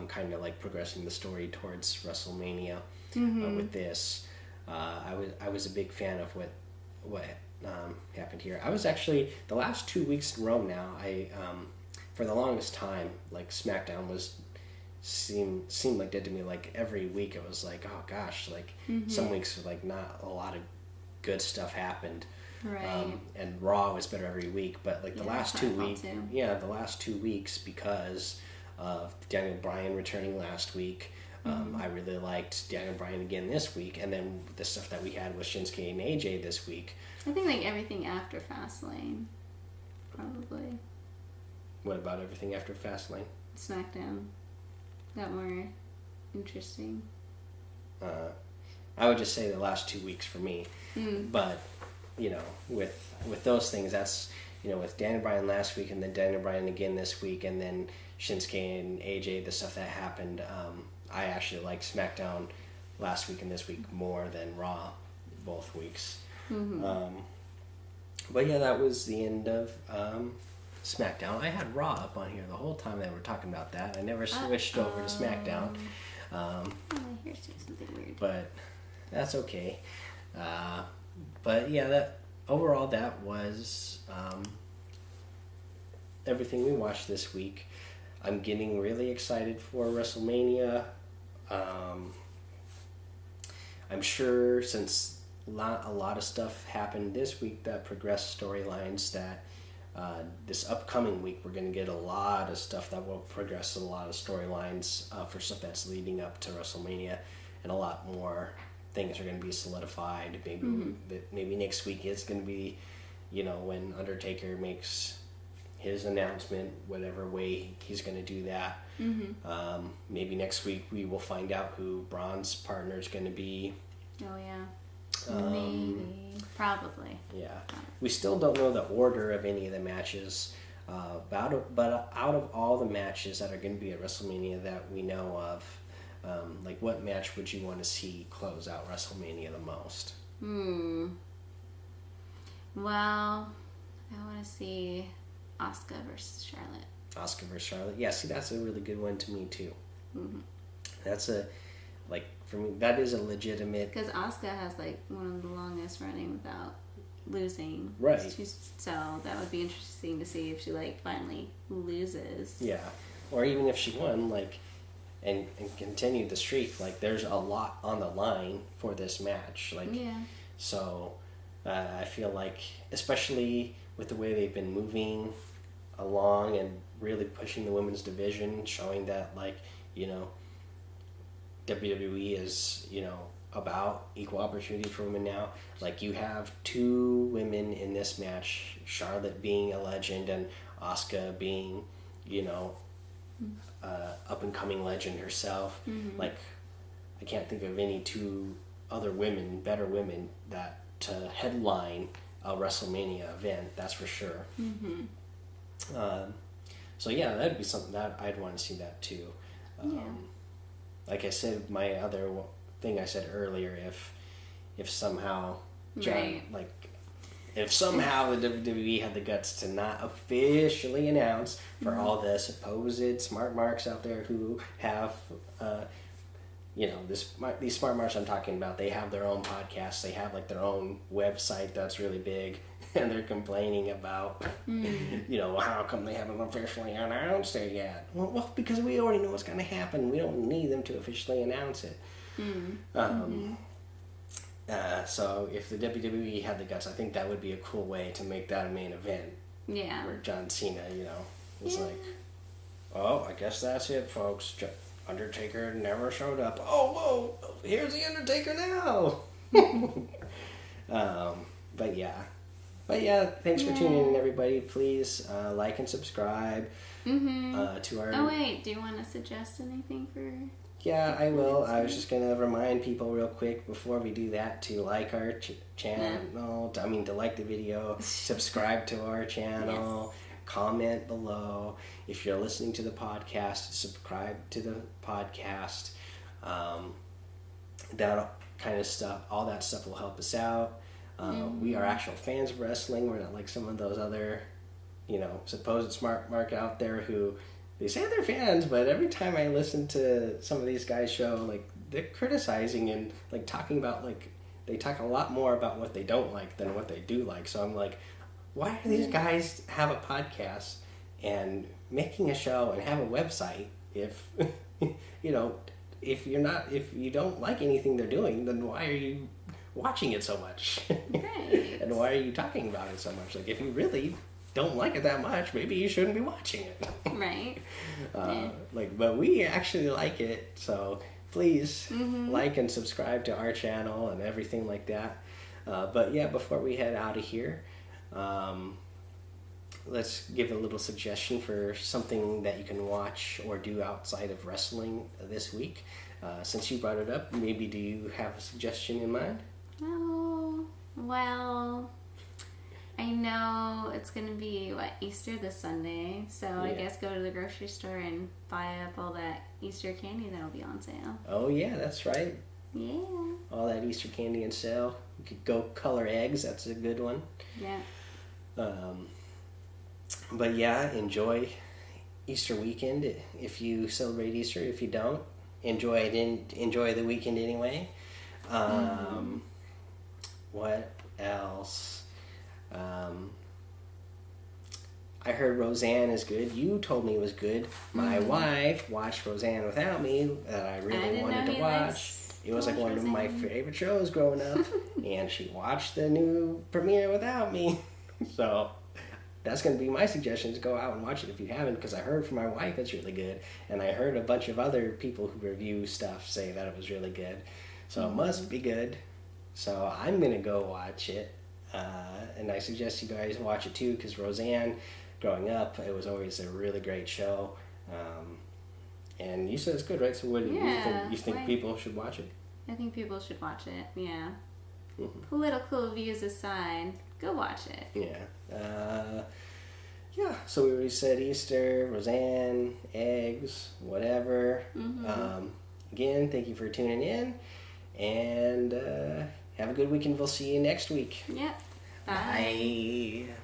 kind of like progressing the story towards WrestleMania with this. I was a big fan of what happened here. I was actually, the last 2 weeks in a row now, for the longest time, like SmackDown seemed like dead to me. Like every week it was like, oh gosh, like some weeks like not a lot of good stuff happened. Right. And Raw was better every week, but like the last 2 weeks, the last 2 weeks, because of Daniel Bryan returning last week, I really liked Daniel Bryan again this week, and then the stuff that we had with Shinsuke and AJ this week. I think like everything after Fastlane, probably. What about everything after Fastlane? SmackDown got more interesting. I would just say the last 2 weeks for me, but with those things, that's with Daniel Bryan last week, and then Daniel Bryan again this week, and then Shinsuke and AJ, the stuff that happened. I actually liked SmackDown last week and this week more than Raw both weeks. But yeah, that was the end of SmackDown. I had Raw up on here the whole time that we're talking about that. I never switched over to SmackDown. I hear something weird. But that's okay. But yeah, that overall that was everything we watched this week. I'm getting really excited for WrestleMania. I'm sure since a lot of stuff happened this week that progressed storylines, that this upcoming week we're going to get a lot of stuff that will progress a lot of storylines for stuff that's leading up to WrestleMania, and a lot more things are going to be solidified. Maybe next week is going to be, when Undertaker makes his announcement, whatever way he's going to do that. Maybe next week we will find out who Braun's partner is going to be. Oh, yeah. Maybe. Probably. Yeah. We still don't know the order of any of the matches. But out of all the matches that are going to be at WrestleMania that we know of, like what match would you want to see close out WrestleMania the most? Well, I want to see Asuka versus Charlotte. Asuka versus Charlotte? Yeah, see, that's a really good one to me, too. Mm-hmm. That's for me, that is a legitimate... Because Asuka has, one of the longest running without losing. Right. So that would be interesting to see if she, finally loses. Yeah. Or even if she won, and continued the streak. There's a lot on the line for this match. Yeah. So, I feel like, especially with the way they've been moving along and really pushing the women's division, showing that, WWE is, about equal opportunity for women now. You have two women in this match, Charlotte being a legend and Asuka being, up-and-coming legend herself. Mm-hmm. I can't think of any two other women, better women, that to headline a WrestleMania event, that's for sure. Mm-hmm. So yeah, that'd be something that I'd want to see that too. Yeah. Like I said, my other thing I said earlier, if somehow John, right. If somehow the WWE had the guts to not officially announce for all the supposed smart marks out there who have, these smart marks I'm talking about, they have their own podcasts, they have their own website that's really big, and they're complaining about, how come they haven't officially announced it yet? Well, because we already know what's going to happen. We don't need them to officially announce it. So if the WWE had the guts, I think that would be a cool way to make that a main event. Yeah. Where John Cena, was oh, I guess that's it, folks. Undertaker never showed up. Oh, whoa, here's the Undertaker now. But yeah, thanks for tuning in, everybody. Please like and subscribe to our... Oh, wait, do you want to suggest anything for... Yeah, I will. I was just going to remind people real quick before we do that to like our channel. To like the video, subscribe to our channel, comment below. If you're listening to the podcast, subscribe to the podcast. That kind of stuff, all that stuff will help us out. We are actual fans of wrestling. We're not like some of those other, supposed smart mark out there who... They say they're fans, but every time I listen to some of these guys' show, they're criticizing and talking about they talk a lot more about what they don't like than what they do like. So I'm like, why do these guys have a podcast and making a show and have a website if if you don't like anything they're doing, then why are you watching it so much? Right. And why are you talking about it so much? If you really don't like it that much, maybe you shouldn't be watching it. Right. But we actually like it, so please like and subscribe to our channel and everything like that. But yeah, before we head out of here, let's give a little suggestion for something that you can watch or do outside of wrestling this week. Since you brought it up, maybe do you have a suggestion in mind? Oh, well... I know it's going to be, Easter this Sunday, so I guess go to the grocery store and buy up all that Easter candy that'll be on sale. Oh, yeah, that's right. Yeah. All that Easter candy on sale. You could go color eggs, that's a good one. Yeah. But yeah, enjoy Easter weekend if you celebrate Easter. If you don't, enjoy the weekend anyway. What else? I heard Roseanne is good. You told me it was good. My wife watched Roseanne without me that I really wanted to watch. It was one of my favorite shows growing up. And she watched the new premiere without me. So that's going to be my suggestion, to go out and watch it if you haven't, because I heard from my wife it's really good. And I heard a bunch of other people who review stuff say that it was really good. So it must be good. So I'm going to go watch it. And I suggest you guys watch it too, because Roseanne, growing up, it was always a really great show. And you said it's good, right? So what do you think? You think people should watch it? I think people should watch it. Yeah. Mm-hmm. Political views aside, go watch it. Yeah. Yeah, so we already said Easter, Roseanne, eggs, whatever. Mm-hmm. Again, thank you for tuning in, and have a good week, and we'll see you next week. Yep. Bye. Bye.